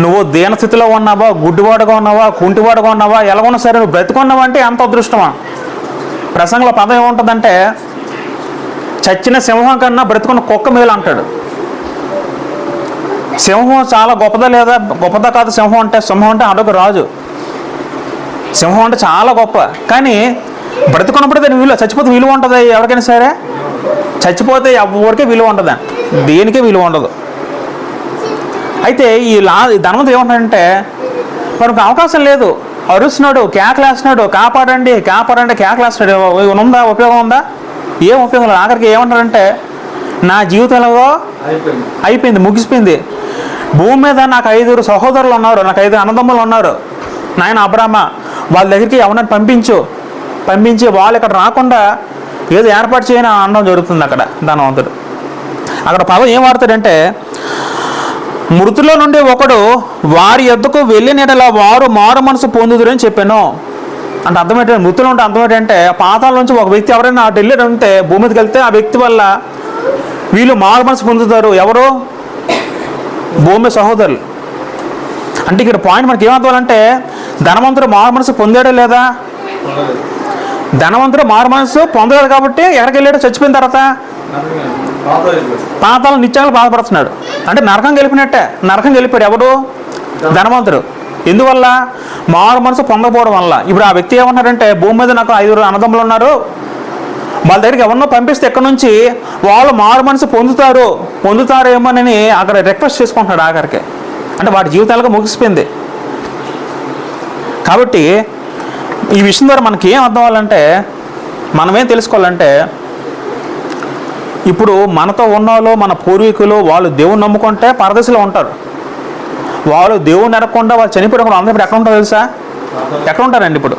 నువ్వు దీనస్థితిలో ఉన్నావా, గుడ్డివాడుగా ఉన్నావా, కుంటివాడుగా ఉన్నావా, ఎలాగొన్నా సరే నువ్వు బ్రతుకున్నావా అంటే ఎంత అదృష్టమా. ప్రసంగంలో పదం ఏముంటుందంటే, చచ్చిన సింహం కన్నా బ్రతుకున్న కుక్క మేలు అంటాడు. సింహం చాలా గొప్పదా లేదా? గొప్పదా కాదు సింహం అంటే అదొక రాజు. సింహం అంటే చాలా గొప్ప. కానీ బ్రతుకున్నప్పుడు దాని విలువ, చచ్చిపోతే విలువ ఉంటుంది ఎవరికైనా సరే. చచ్చిపోతే ఎవరికే విలువ ఉంటుంది, దేనికే విలువ ఉండదు. అయితే ఈ ధనవంతుడు ఏమంటాడంటే మనకు అవకాశం లేదు, అరుస్తున్నాడు, కేకలేస్తున్నాడు, కాపాడండి కాపాడండి కేకలేస్తున్నాడు. ఉందా? ఉపయోగం ఉందా? ఏం ఉపయోగం లేదు. ఆఖరికి ఏమంటాడంటే నా జీవితంలో అయిపోయింది, ముగిసిపోయింది. భూమి మీద నాకు 5 సహోదరులు ఉన్నారు, నాకు 5 అన్నదమ్ములు ఉన్నారు. నాయన అబ్రాహ్మ, వాళ్ళ దగ్గరికి ఎవరిని పంపించి వాళ్ళు ఇక్కడ రాకుండా ఏదో ఏర్పాటు చేయని అనడం జరుగుతుంది అక్కడ ధనవంతుడు. అక్కడ పదం ఏం వాడతాడంటే మృతుల్లో నుండి ఒకడు వారి యొద్దకు వెళ్ళిన యెడల వారు మారు మనసు పొందుదురని చెప్పాను. అంటే అర్థం ఏంటంటే, మృతులు ఉంటే అర్థం ఏంటంటే పాతాల నుంచి ఒక వ్యక్తి ఎవరైనా అటు వెళ్ళి ఉంటే భూమి మీదకి వెళ్తే ఆ వ్యక్తి వల్ల వీళ్ళు మారు మనసు పొందుతారు. ఎవరు? భూమి సహోదరులు. అంటే ఇక్కడ పాయింట్ మనకి ఏమర్థాలంటే ధనవంతుడు మారు మనసు పొందాడా లేదా? ధనవంతుడు మారు మనసు పొందలేదు కాబట్టి ఎక్కడికి వెళ్ళాడు? చచ్చిపోయిన తర్వాత పాతాళ నిత్యాలు బాధపడుతున్నాడు. అంటే నరకం గెలిపినట్టే. నరకం గెలిపాడు ఎవడు? ధనవంతుడు. ఎందువల్ల? మారు మనసు పొందకపోవడం వల్ల. ఇప్పుడు ఆ వ్యక్తి ఏమన్నారంటే భూమి మీద నాకు 5 అన్నదమ్ములు ఉన్నారు, వాళ్ళ దగ్గరికి ఎవరినో పంపిస్తే ఎక్కడి నుంచి వాళ్ళు మారు మనసు పొందుతారేమోనని అక్కడ రిక్వెస్ట్ చేసుకుంటున్నాడు ఆఖరికి. అంటే వాడి జీవితాలకు ముగిసిపోయింది. కాబట్టి ఈ విషయం ద్వారా మనకి ఏం అర్థం అవ్వాలంటే, మనమేం తెలుసుకోవాలంటే, ఇప్పుడు మనతో ఉన్నవాళ్ళు మన పూర్వీకులు వాళ్ళు దేవుని నమ్ముకుంటే పరదేశంలో ఉంటారు. వాళ్ళు దేవుని నరకకుండా వాళ్ళు చనిపోయినప్పుడు అందరూ ఇప్పుడు ఎక్కడ ఉంటారో తెలుసా? ఎక్కడ ఉంటారండి? ఇప్పుడు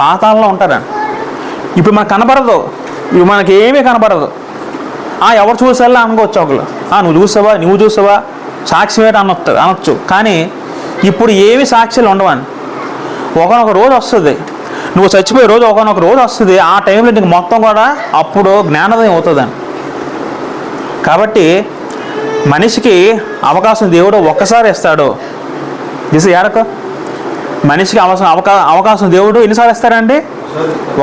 పాతాళంలో ఉంటారండి. ఇప్పుడు మనకు కనబడదు, ఇప్పుడు మనకి ఏమీ కనబడదు. ఎవరు చూసేలా అనుకోవచ్చు ఒకళ్ళు, నువ్వు చూసావా సాక్షి వేట అనొచ్చు. కానీ ఇప్పుడు ఏమి సాక్ష్యాలు ఉండవని. ఒకనొక రోజు వస్తుంది, నువ్వు చచ్చిపోయే రోజు ఒకనొక రోజు వస్తుంది. ఆ టైంలో నీకు మొత్తం కూడా అప్పుడు జ్ఞానోదయం అవుతుందని. కాబట్టి మనిషికి అవకాశం దేవుడు ఒక్కసారి ఇస్తాడు. ఏడక మనిషికి అవకాశం దేవుడు ఎన్నిసార్లు ఇస్తారండి?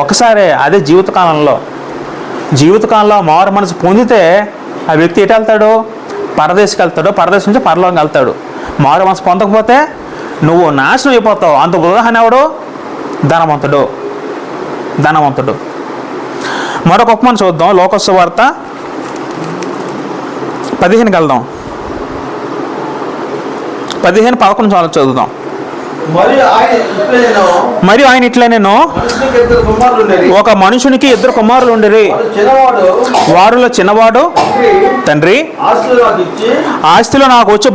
ఒక్కసారే. అదే జీవితకాలంలో మారు మనసు పొందితే ఆ వ్యక్తి ఎటు వెళ్తాడు? పరదేశకి వెళ్తాడు. పరదేశం నుంచి పరలోకి వెళ్తాడు. మారు మనసు పొందకపోతే నువ్వు నాశనం అయిపోతావు. అంత ఉదాహరణ ఎవడు? ధనవంతుడు. మరొక ఉపమానం చూద్దాం. లోకస్ వార్త 15కి వెళ్దాం. 15-11 చదువుదాం. మరియు ఆయన ఇట్లా నేను ఒక మనుషునికి 2 కుమారులు ఉండేరి. వారిలో చిన్నవాడు తండ్రి ఆస్తిలో నాకు వచ్చి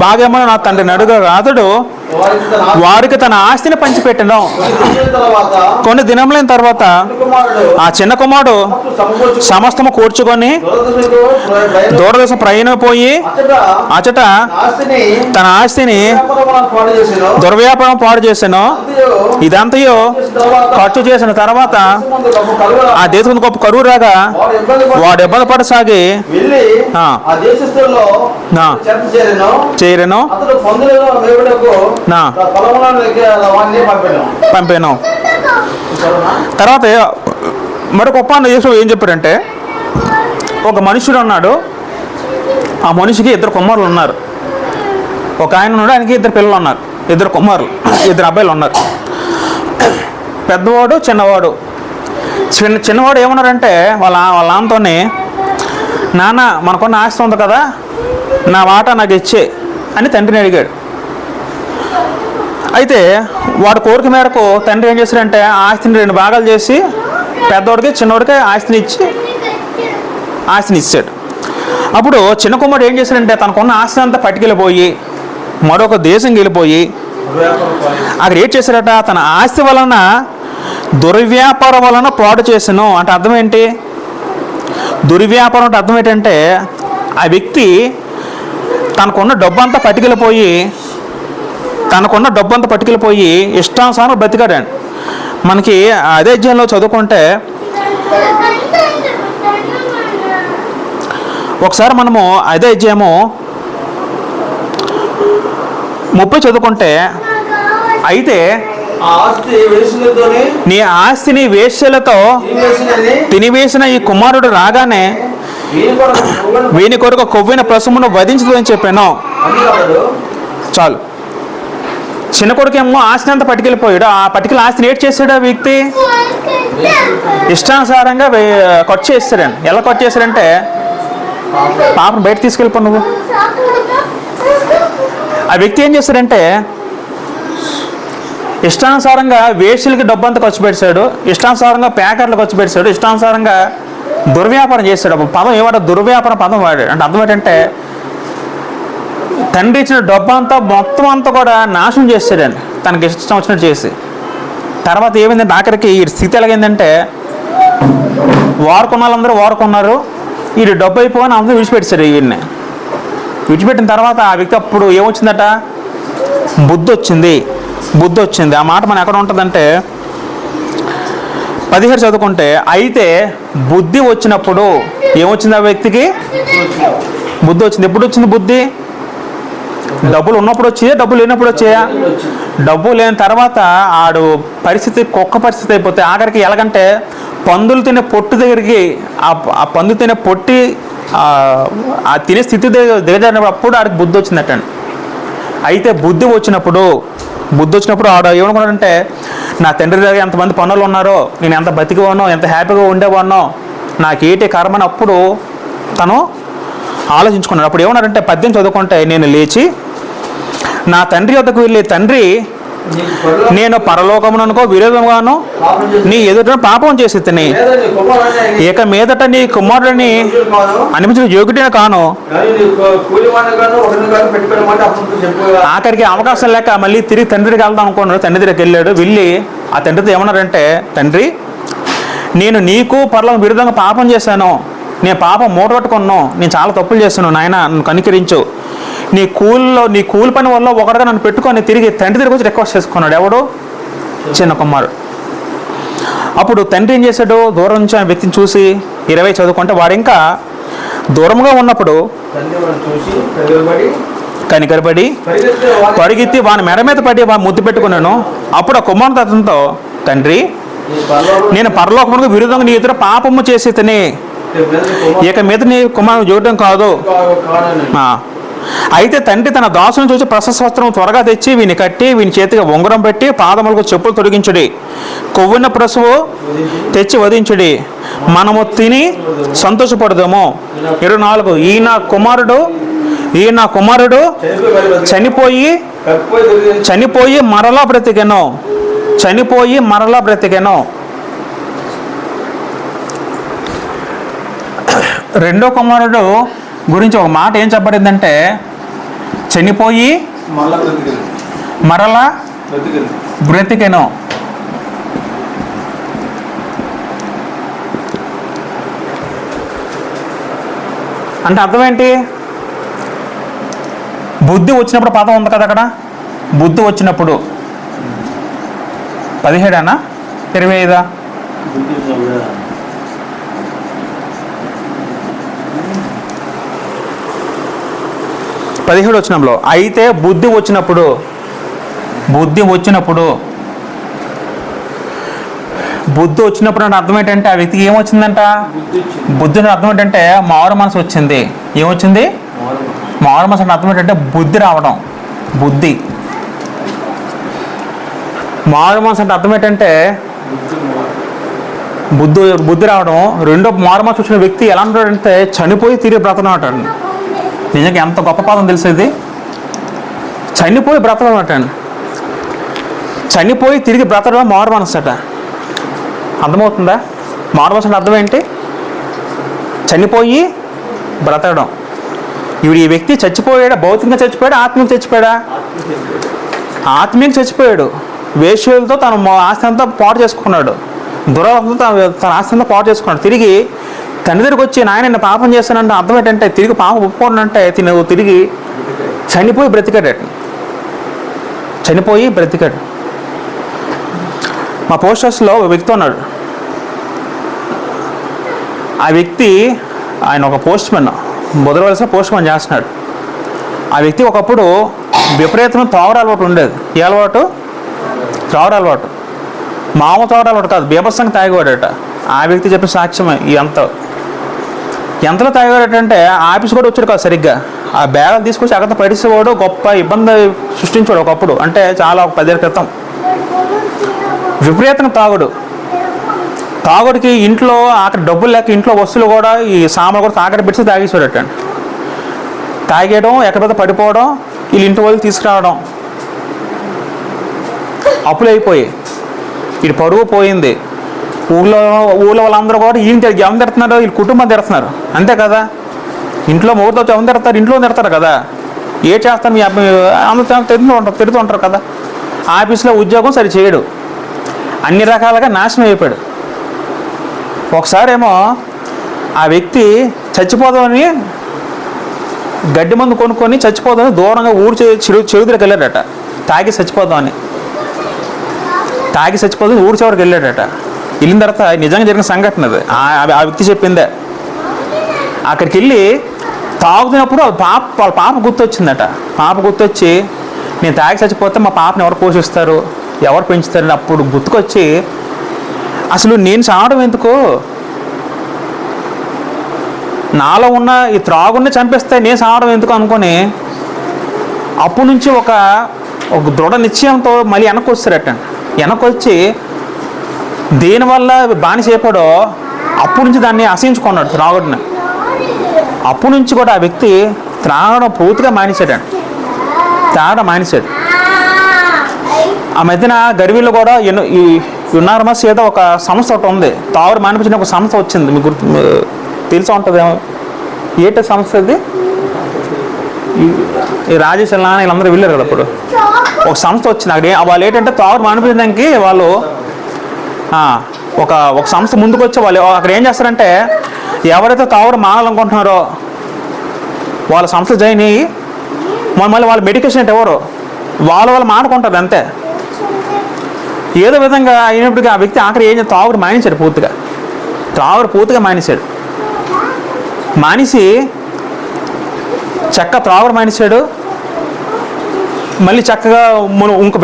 భాగమని నా తండ్రిని అడుగగా అతడు వారికి తన ఆస్తిని పంచిపెట్టను. కొన్ని దినములైన తర్వాత ఆ చిన్న కుమారుడు సమస్తము కూర్చుకొని దూరదేశం ప్రయాణమైపోయి అచట తన ఆస్తిని దుర్వ్యాపారం పాడు చేశాను. ఇదంతయో ఖర్చు చేసిన తర్వాత ఆ దేశం గొప్ప కరువు రాగా వాడు ఇబ్బంది పడసాగి చేరెను, పంపాను. తర్వాత మరొక ఒప్పందం చేసి ఏం చెప్పారంటే, ఒక మనుషుడు ఉన్నాడు, ఆ మనిషికి 2 కుమారులు ఉన్నారు. ఒక ఆయన ఉన్నాడు, ఆయనకి 2 పిల్లలు ఉన్నారు. 2 కుమారులు, 2 అబ్బాయిలు ఉన్నారు. పెద్దవాడు చిన్నవాడు. చిన్నవాడు ఏమన్నారంటే వాళ్ళ నాన్నతోనే, నాన్న మనకున్న ఆస్తి ఉంది కదా, నా వాటా నాకు ఇచ్చే అని తండ్రిని అడిగాడు. అయితే వాడి కోరిక మేరకు తండ్రి ఏం చేశాడంటే ఆస్తిని 2 భాగాలు చేసి పెద్దవాడికి చిన్నవాడికి ఆస్తిని ఇచ్చాడు. అప్పుడు చిన్న కుమారుడు ఏం చేశాడంటే తనకున్న ఆస్తిని అంతా పట్టుకెళ్ళిపోయి మరొక దేశం వెళ్ళిపోయి అక్కడ ఏం చేశాడట, తన ఆస్తి వలన దుర్వ్యాపారం వలన పాడు చేసాను. అంటే అర్థం ఏంటి? దుర్వ్యాపారం అంటే అర్థం ఏంటంటే ఆ వ్యక్తి తనకున్న డబ్బంతా పట్టుకెళ్ళిపోయి ఇష్టానుసారం బతికాడండి. మనకి అదే అధ్యాయంలో చదువుకుంటే ఒకసారి మనము అదే అధ్యాయము 30 చదువుకుంటే, అయితే నీ ఆస్తిని వేశ్యలతో తినివేసిన ఈ కుమారుడు రాగానే వీని కొరకు కొవ్విన ప్రసమును వధించదు అని చెప్పాను. చాలు. చిన్న కొడుకేమో ఆస్తిని అంతా పట్టుకెళ్ళిపోయాడు. ఆ పట్టుకెళ్ళి ఆస్తిని ఏడ్ చేశాడు ఆ వ్యక్తి ఇష్టానుసారంగా ఖర్చు చేస్తాడండి. ఎలా ఖర్చు చేశాడంటే, పాపను బయట తీసుకెళ్ళిపో నువ్వు. ఆ వ్యక్తి ఏం చేస్తాడంటే ఇష్టానుసారంగా వేషలకి డబ్బు అంతా ఖర్చు పెట్టాడు, ఇష్టానుసారంగా ప్యాకెట్లు ఖర్చు పెట్టాడు, ఇష్టానుసారంగా దుర్వ్యాపారం చేశాడు. పదం ఏమంటే దుర్వ్యాపారం పదం వాడాడు. అంటే అర్థం ఏంటంటే తండ్రి ఇచ్చిన డబ్బు అంతా మొత్తం అంతా కూడా నాశనం చేశాడండి, తనకి ఇష్టం వచ్చినట్టు చేసి. తర్వాత ఏమైందంటే ఆఖరికి ఈ స్థితి ఎలాగైందంటే వారుకున్న వాళ్ళందరూ వారుకున్నారు, వీడు డబ్బు అయిపోయి అందరూ విడిచిపెట్టాడు. వీడిని విడిచిపెట్టిన తర్వాత ఆ వ్యక్తి అప్పుడు ఏమొచ్చిందట, బుద్ధి వచ్చింది. ఆ మాట మనం ఎక్కడ ఉంటుందంటే 17 చదువుకుంటే, అయితే బుద్ధి వచ్చినప్పుడు ఏమొచ్చింది ఆ వ్యక్తికి, బుద్ధి వచ్చింది. ఎప్పుడు వచ్చింది బుద్ధి? డబ్బులు ఉన్నప్పుడు వచ్చాయా, డబ్బులు లేనప్పుడు వచ్చాయా? డబ్బు లేని తర్వాత ఆడు పరిస్థితి కుక్క పరిస్థితి అయిపోతే ఆఖరికి ఎలాగంటే పందులు తినే పొట్టు దగ్గరికి ఆ పందు తినే పొట్టి ఆ తినే స్థితి దిగజారినప్పుడు అప్పుడు ఆడికి బుద్ధి వచ్చిందటండి. అయితే బుద్ధి వచ్చినప్పుడు ఆడు ఏమనుకున్నాడంటే, నా తండ్రి దగ్గర ఎంతమంది పనులు ఉన్నారో, నేను ఎంత బతికివానో, ఎంత హ్యాపీగా ఉండేవానో, నాకేటి కర్మని అప్పుడు తను ఆలోచించుకున్నాడు. అప్పుడు ఏమన్నాడంటే 18 చదువుకుంటే, నేను లేచి నా తండ్రి వద్దకు వెళ్ళి, తండ్రి నేను పరలోకముననుకో విరోధంగాను నీ ఎదుట పాపం చేసి తిని ఇక మీదట నీ కుమారుడిని అనిపించిన యోగ్యుడిని కాను. ఆఖరికి అవకాశం లేక మళ్ళీ తిరిగి తండ్రి దగ్గరికి వెళ్దాం అనుకున్నాడు. తండ్రి దగ్గరికి వెళ్ళాడు. వెళ్ళి ఆ తండ్రితో ఏమన్నారంటే, తండ్రి నేను నీకు పరలోకం విరుద్ధంగా పాపం చేశాను, నేను పాపం మూటగట్టుకున్నాను, నేను చాలా తప్పులు చేశాను, నాయన నన్ను కనికరించు. నీ కూలి పని వల్ల ఒకటిగా నన్ను పెట్టుకొని తిరిగి తండ్రి దగ్గరికి వచ్చి రిక్వెస్ట్ చేసుకున్నాడు. ఎవడు? చిన్న కుమారుడు. అప్పుడు తండ్రి ఏం చేశాడు, దూరం నుంచి ఆ వ్యక్తిని చూసి 20 చదువుకుంటే, వాడు ఇంకా దూరంగా ఉన్నప్పుడు కనికరపడి పరిగెత్తి వాని మెడ మీద పడి వాడిని ముద్దు పెట్టుకున్నాను. అప్పుడు ఆ కుమారుడు అతనితో, తండ్రి నేను పరలోకమునకు విరుద్ధంగా నీ ఎదుట పాపము చేసి తిని ఇక మీద నీ కుమారుడు చూడడం కాదు. అయితే తండ్రి తన దాసును చూసి ప్రశస్వస్త్రం త్వరగా తెచ్చి వీని కట్టి వీని చేతికి ఉంగరం పెట్టి పాదములకు చెప్పులు తొలగించుడి, కొవ్వున్న ప్రసవు తెచ్చి వధించుడి, మనము తిని సంతోషపడదాము. 24 ఈ నా కుమారుడు చనిపోయి మరలా బ్రతికెను. రెండో కుమారుడు గురించి ఒక మాట ఏం చెప్పబడిందంటే, చనిపోయి మరలా బ్రతికెను. అంటే అర్థం ఏంటి? బుద్ధి వచ్చినప్పుడు పదం ఉంది కదా అక్కడ, బుద్ధి వచ్చినప్పుడు 17 25 17 వచనంలో, అయితే బుద్ధి వచ్చినప్పుడు అంటే అర్థం ఏంటంటే ఆ వ్యక్తికి ఏమొచ్చిందంట, బుద్ధి అర్థం ఏంటంటే మారు మనసు వచ్చింది. ఏమొచ్చింది? మారు మనసు అంటే అర్థం ఏంటంటే బుద్ధి రావడం. మారు మనసు అంటే అర్థం ఏంటంటే బుద్ధి రావడం. రెండో మారు మనసు వచ్చిన వ్యక్తి ఎలా ఉంటాడంటే చనిపోయి తిరిగి బ్రతకడం. నిజంగా ఎంత గొప్ప పదం తెలిసేది, చనిపోయి బ్రతకడం అంటండి. చనిపోయి తిరిగి బ్రతకడం మారు మనసు అట. అర్థమవుతుందా? మారు మనసు అంటే అర్థం ఏంటి? చనిపోయి బ్రతకడం. ఈ వ్యక్తి చచ్చిపోయాడా? భౌతికంగా చచ్చిపోయాడా? ఆత్మీయంగా చచ్చిపోయాడా? ఆత్మీయంగా చచ్చిపోయాడు. వేశ్యలతో తన ఆస్తి అంతా పాటు చేసుకున్నాడు, దురాత్మతో తన ఆస్తి అంతా పాటు చేసుకున్నాడు. తిరిగి తండ్రి దగ్గరికి వచ్చి, నాయన నేను పాపం చేస్తానంటే అర్థం ఏంటంటే తిరిగి పాపం ఒప్పుకోనంటే తిరిగి చనిపోయి బ్రతికాడు. మా పోస్ట్ ఆఫీస్లో ఒక వ్యక్తి ఉన్నాడు. ఆ వ్యక్తి ఆయన ఒక పోస్ట్ మ్యాన్, బుధవలస పోస్ట్ మ్యాన్ చేస్తున్నాడు. ఆ వ్యక్తి ఒకప్పుడు విపరీతమైన త్రావర అలవాటు ఉండేది. ఏ అలవాటు? త్రావర అలవాటు. మామూలు త్రావర అలవాటు కాదు, బీభత్సంగా తాగేవాడట. ఆ వ్యక్తి చెప్పిన సాక్ష్యమే ఈ అంత. ఎంతలో తాగాడంటే ఆఫీస్ కూడా వచ్చాడు కాదు సరిగ్గా. ఆ బ్యాగులు తీసుకొచ్చి అక్కడ పడిసేవాడు, గొప్ప ఇబ్బంది సృష్టించాడు ఒకప్పుడు, అంటే చాలా ఒక 10 ఏళ్ళ క్రితం. విపరీతంగా తాగుడికి ఇంట్లో అక్కడ డబ్బులు లేక ఇంట్లో వస్తువులు కూడా ఈ సామాన్లు కూడా తాకట్టు పెట్టి తాగేసాడట. తాగేయడం, ఎక్కడ పడిపోవడం, వీళ్ళు ఇంటి వాళ్ళు తీసుకురావడం, అప్పులు అయిపోయి వీడి పరువు పోయింది. ఊళ్ళో వాళ్ళందరూ కూడా ఈయన ఎవరు తిడుతున్నారు, వీళ్ళు కుటుంబం తిడుతున్నారు, అంతే కదా. ఇంట్లో మూడుతో ఎవరు తిడతారు, ఇంట్లో తిడతారు కదా. ఏ చేస్తాను మీ అందరూ తిడుతూ ఉంటారు కదా. ఆఫీస్లో ఉద్యోగం సరి చేయడు, అన్ని రకాలుగా నాశనం అయిపోయాడు. ఒకసారి ఏమో ఆ వ్యక్తి చచ్చిపోదామని గడ్డి మందు కొనుక్కొని చచ్చిపోదామని దూరంగా ఊరు చెరువు దగ్గరికి వెళ్ళాడట. తాగి చచ్చిపోదామని ఊరు చివరికి వెళ్ళాడట. వెళ్ళిన తర్వాత నిజంగా జరిగిన సంఘటన అది, ఆ వ్యక్తి చెప్పిందే. అక్కడికి వెళ్ళి తాగుతున్నప్పుడు వాళ్ళ పాప గుర్తొచ్చిందట. పాప గుర్తొచ్చి నేను తాగి చచ్చిపోతే మా పాపని ఎవరు పోషిస్తారు, ఎవరు పెంచుతారని అప్పుడు గుర్తుకొచ్చి అసలు నేను చావడం ఎందుకు, నాలో ఉన్న ఈ త్రాగుని చంపేస్తే నేను చావడం ఎందుకు అనుకొని అప్పటి నుంచి ఒక దృఢ నిశ్చయంతో మళ్ళీ వెనక్కి వస్తారట. వెనక్కి వచ్చి దేనివల్ల బానిస అయిపోయాడో అప్పటి నుంచి దాన్ని అసహించుకున్నాడు త్రాగుడిని. అప్పటి నుంచి కూడా ఆ వ్యక్తి త్రాగడం పూర్తిగా మానేశాడు. ఆ మధ్యన గర్వీలో కూడా ఈ యునార్మస్ ఏదో ఒక సంస్థ ఒకటి ఉంది, తాగుడు మానిపించిన ఒక సంస్థ వచ్చింది, మీకు తెలిసి ఉంటుందేమో. ఏంటి సంస్థ అది? ఈ రాజేష్ నాన్న వీళ్ళందరూ వెళ్ళారు కదా అప్పుడు. ఒక సంస్థ వచ్చింది అక్కడ. వాళ్ళు ఏంటంటే తాగుడు మానిపించడానికి వాళ్ళు ఒక సంస్థ ముందుకు వచ్చి వాళ్ళు అక్కడ ఏం చేస్తారంటే ఎవరైతే తాగుడు మానాలనుకుంటున్నారో వాళ్ళ సంస్థ జాయిన్ అయ్యి మళ్ళీ వాళ్ళ మెడికేషన్ అంటే ఎవరు వాళ్ళు మానుకుంటారు అంతే. ఏదో విధంగా అయినప్పటికీ ఆ వ్యక్తి ఆఖరి ఏం తాగుడు మానేశాడు, పూర్తిగా మానేసి తాగుడు మానేశాడు. మళ్ళీ చక్కగా ఇంక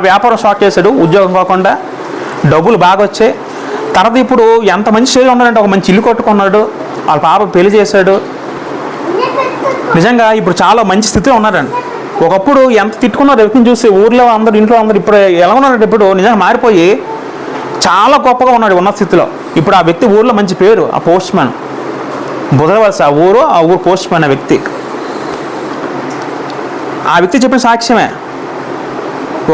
వ్యాపారం స్టార్ట్ చేశాడు, ఉద్యోగం కాకుండా. డబ్బులు బాగా వచ్చాయి. తర్వాత ఇప్పుడు ఎంత మంచి స్టేజ్లో ఉన్నాడంటే ఒక మంచి ఇల్లు కట్టుకున్నాడు, వాళ్ళ పాప పెళ్లి చేశాడు. నిజంగా ఇప్పుడు చాలా మంచి స్థితిలో ఉన్నాడండి. ఒకప్పుడు ఎంత తిట్టుకున్నారు వ్యక్తిని చూసి ఊర్లో అందరూ, ఇంట్లో అందరూ. ఇప్పుడు ఎలా ఉన్నాడు, ఇప్పుడు నిజంగా మారిపోయి చాలా గొప్పగా ఉన్నాడు ఉన్న స్థితిలో. ఇప్పుడు ఆ వ్యక్తి ఊర్లో మంచి పేరు, ఆ పోస్ట్ మ్యాన్ బుధవలస ఆ ఊరు పోస్ట్ మ్యాన్. ఆ వ్యక్తి చెప్పిన సాక్ష్యమే.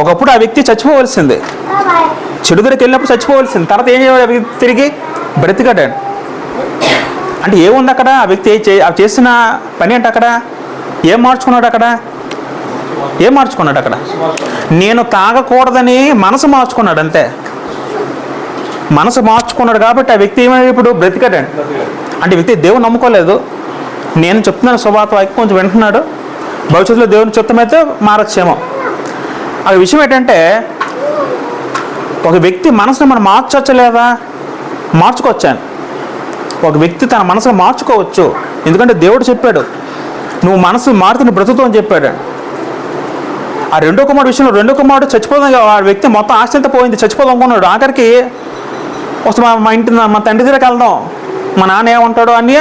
ఒకప్పుడు ఆ వ్యక్తి చచ్చిపోవలసింది, చెడు దగ్గరికి వెళ్ళినప్పుడు చచ్చిపోవలసింది. తర్వాత ఏం చేయాలి, ఆ వ్యక్తి తిరిగి బ్రతికాడు. అంటే ఏముంది అక్కడ, ఆ వ్యక్తి చేసిన పని అంటే అక్కడ ఏం మార్చుకున్నాడు అక్కడ నేను తాగకూడదని మనసు మార్చుకున్నాడు అంతే. మనసు మార్చుకున్నాడు కాబట్టి ఆ వ్యక్తి ఏమైనా ఇప్పుడు బ్రతికాడు. అంటే వ్యక్తి దేవుని నమ్ముకోలేదు. నేను చెప్తున్నాను శుభార్త కొంచెం వింటున్నాడు, భవిష్యత్తులో దేవుని చిత్తమైతే మారచ్చేమో. ఆ విషయం ఏంటంటే ఒక వ్యక్తి మనసును మనం మార్చవచ్చలేదా? మార్చుకోవచ్చాను. ఒక వ్యక్తి తన మనసును మార్చుకోవచ్చు. ఎందుకంటే దేవుడు చెప్పాడు నువ్వు మనసు మారుతున్న బ్రతుకుతో అని చెప్పాడు. ఆ రెండో కుమారుడు రెండో కుమారుడు చచ్చిపోదాం, ఆ వ్యక్తి మొత్తం ఆస్తి పోయింది, చచ్చిపోదాం అనుకున్నాడు. ఆఖరికి వస్తే మా తండ్రి దగ్గరికి వెళ్దాం, మా నాన్న ఏమంటాడు అని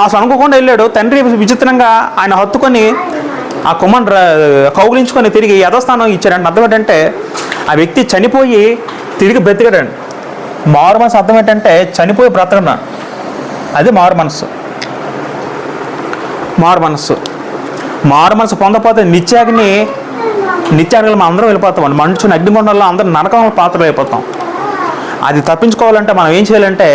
అసలు అనుకోకుండా వెళ్ళాడు. తండ్రి విచిత్రంగా ఆయన హత్తుకొని ఆ కుమారుడు కౌగులించుకొని తిరిగి యథాస్థానం ఇచ్చాడంటే అర్థం ఏంటంటే ఆ వ్యక్తి చనిపోయి తిరిగి బ్రతికాడండి. మారు మనసు అర్థం ఏంటంటే చనిపోయి బ్రతకడం, అది మారు మనసు పొందకపోతే నిత్యాగ్ని మనం అందరం వెళ్ళిపోతామండి. మంచుని అగ్నిగుండంలో అందరం నరకం పాత్రలు అయిపోతాం. అది తప్పించుకోవాలంటే మనం ఏం చేయాలంటే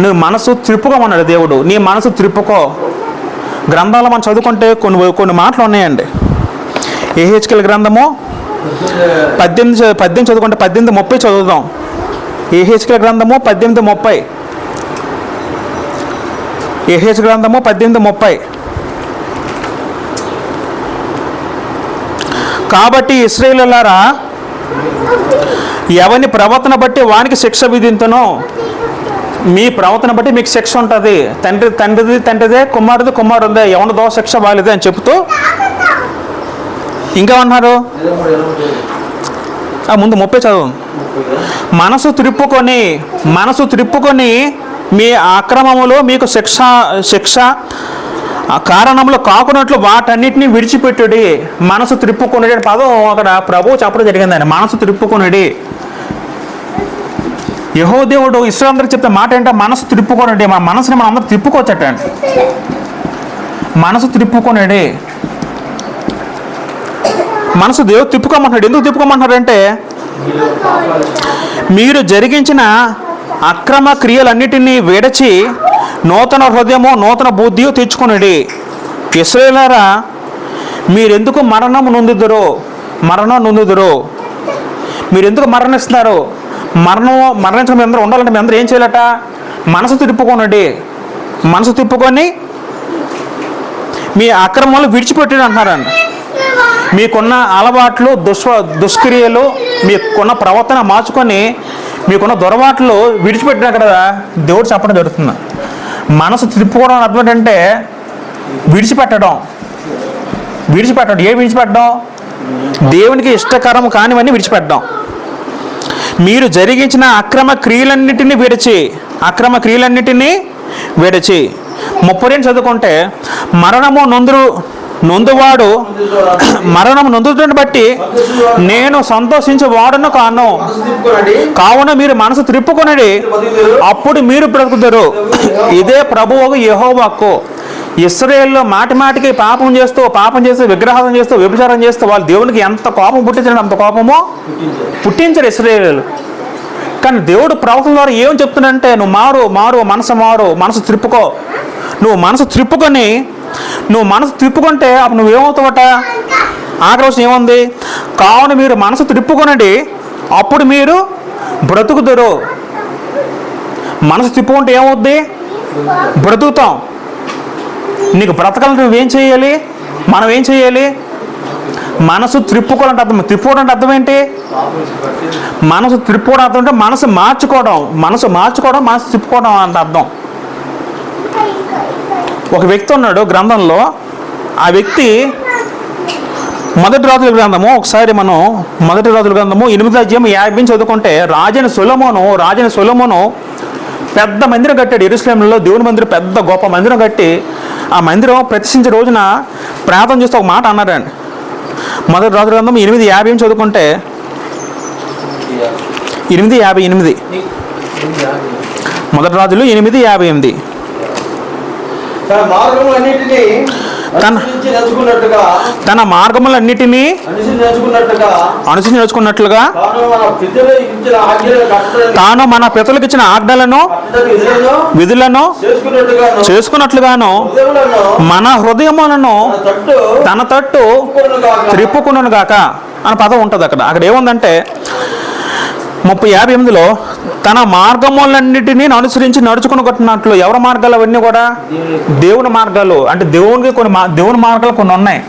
నువ్వు మనసు త్రిప్పుకోమన్నాడు దేవుడు. నీ మనసు త్రిప్పుకో. గ్రంథాలు మనం చదువుకుంటే కొన్ని మాటలు ఉన్నాయండి. యెహెజ్కేలు గ్రంథము 18 చదువుకుంటే 18:30 చదువుదాం. యెహెజ్కేలు గ్రంథము 18:30. యెహెజ్కేలు గ్రంథము 18:30. కాబట్టి ఇశ్రాయేలులారా, ఎవని ప్రవర్తన బట్టి వానికి శిక్ష విధింతును. మీ ప్రవర్తన బట్టి మీకు శిక్ష ఉంటుంది. తండ్రిదే, కుమారుదే, ఎవరి దోష శిక్ష వాళ్ళదే అని చెబుతూ ఇంకా అన్నారు. ముందు 30 చదువు. మనసు త్రిప్పుకొని మీ అక్రమములు మీకు శిక్ష కారణములు కాకున్నట్లు వాటన్నిటిని విడిచిపెట్టుడి. మనసు త్రిప్పుకొనుడి అనే పదం అక్కడ ప్రభువు చెప్పడం జరిగిందండి. మనసు త్రిప్పుకొనుడి. యెహోవా దేవుడు ఇశ్రాయేలుకి చెప్తే మాట ఏంటంటే మనసు త్రిప్పుకొనుడి. మన మనసుని మనం అందరూ త్రిప్పుకోవచ్చటండి. మనసు త్రిప్పుకొనుడి. మనసు దేవుడు తిప్పుకోమంటున్నాడు. ఎందుకు తిప్పుకోమంటున్నాడంటే మీరు జరిగించిన అక్రమ క్రియలన్నిటినీ విడచి నూతన హృదయము నూతన బుద్ధియు తెచ్చుకొనుడి. ఇశ్రాయేలులారా, మీరెందుకు మరణం నొందుదురు? మీరెందుకు మరణిస్తున్నారు? మరణించడం మీ అందరూ ఉండాలంటే మీ అందరూ ఏం చేయాలట? మనసు తిప్పుకొనుడి. మనసు తిప్పుకొని మీ అక్రమాలు విడిచిపెట్టి అంటున్నారండి. మీకున్న అలవాట్లు దుష్క్రియలు మీకున్న ప్రవర్తన మార్చుకొని మీకున్న దొరబాట్లు విడిచిపెట్టినా కదా దేవుడు చెప్పడం జరుగుతుంది. మనసు తిప్పుకోవడం అర్థం ఏంటంటే విడిచిపెట్టడం. ఏ విడిచిపెట్టడం? దేవునికి ఇష్టకరం కానివన్నీ విడిచిపెట్టడం. మీరు జరిగించిన అక్రమ క్రియలన్నిటినీ విడిచి 32 చదువుకుంటే నొందువాడు మరణము నొందుని బట్టి నేను సంతోషించే వాడును కావున మీరు మనసు త్రిప్పుకొనుడి, అప్పుడు మీరు బ్రతుకుతారు. ఇదే ప్రభువు యెహోవాకు. ఇశ్రాయేలులో మాటికి పాపం చేస్తూ విగ్రహాలను చేస్తూ వ్యభిచారం చేస్తూ వాళ్ళు దేవునికి ఎంత కోపం పుట్టించారు, అంత కోపమో పుట్టించారు ఇశ్రాయేలు. కానీ దేవుడు ప్రవక్తల ద్వారా ఏం చెప్తున్నాడంటే నువ్వు మారు మనసు త్రిప్పుకో. నువ్వు మనసు త్రిప్పుకుంటే అప్పుడు నువ్వేమవుతావట? ఆగ్రహం ఏముంది? కావున మీరు మనసు త్రిప్పుకొనండి, అప్పుడు మీరు బ్రతుకుదురు. మనసు తిప్పుకుంటే ఏమవుద్ది? బ్రతుకుతాం. నీకు బ్రతకాలంటే నువ్వేం చేయాలి? మనం ఏం చేయాలి? మనసు త్రిప్పుకోవాలంటే అర్థం. త్రిప్పుకోవడం అంటే అర్థం ఏంటి? మనసు త్రిప్పుకోవడం అర్థం అంటే మనసు మార్చుకోవడం. మనసు త్రిప్పుకోవడం అంటే అర్థం. ఒక వ్యక్తి ఉన్నాడు గ్రంథంలో. ఆ వ్యక్తి మొదటి రాజుల గ్రంథము, ఒకసారి మనం మొదటి రాజుల గ్రంథము 8వ అధ్యాయం 50 చదువుకుంటే రాజైన సొలొమోను పెద్ద మందిరం కట్టాడు. యెరూషలేములో దేవుని మందిరం, పెద్ద గొప్ప మందిరం కట్టి ఆ మందిరం ప్రతిష్ఠించే రోజున ప్రార్థన చేస్తే ఒక మాట అన్నారండి. మొదటి రాజుల గ్రంథం 8:50 చదువుకుంటే 8:58 మొదటి రాజులు 8:58 తన మార్గములన్నిటినీ అనుసరించి నడుచుకున్నట్లుగా తాను మన పితరులకు ఇచ్చిన ఆజ్ఞలను విధులను చేసుకున్నట్లుగాను మన హృదయములను తన తట్టు త్రిప్పుకొనును గాక అనే పదం ఉంటుంది. అక్కడ ఏముందంటే 30:58లో తన మార్గములన్నిటినీ అనుసరించి నడుచుకున్నట్లు. ఎవరి మార్గాలు అవన్నీ కూడా? దేవుని మార్గాలు. అంటే దేవుని మార్గాలు కొన్ని ఉన్నాయి.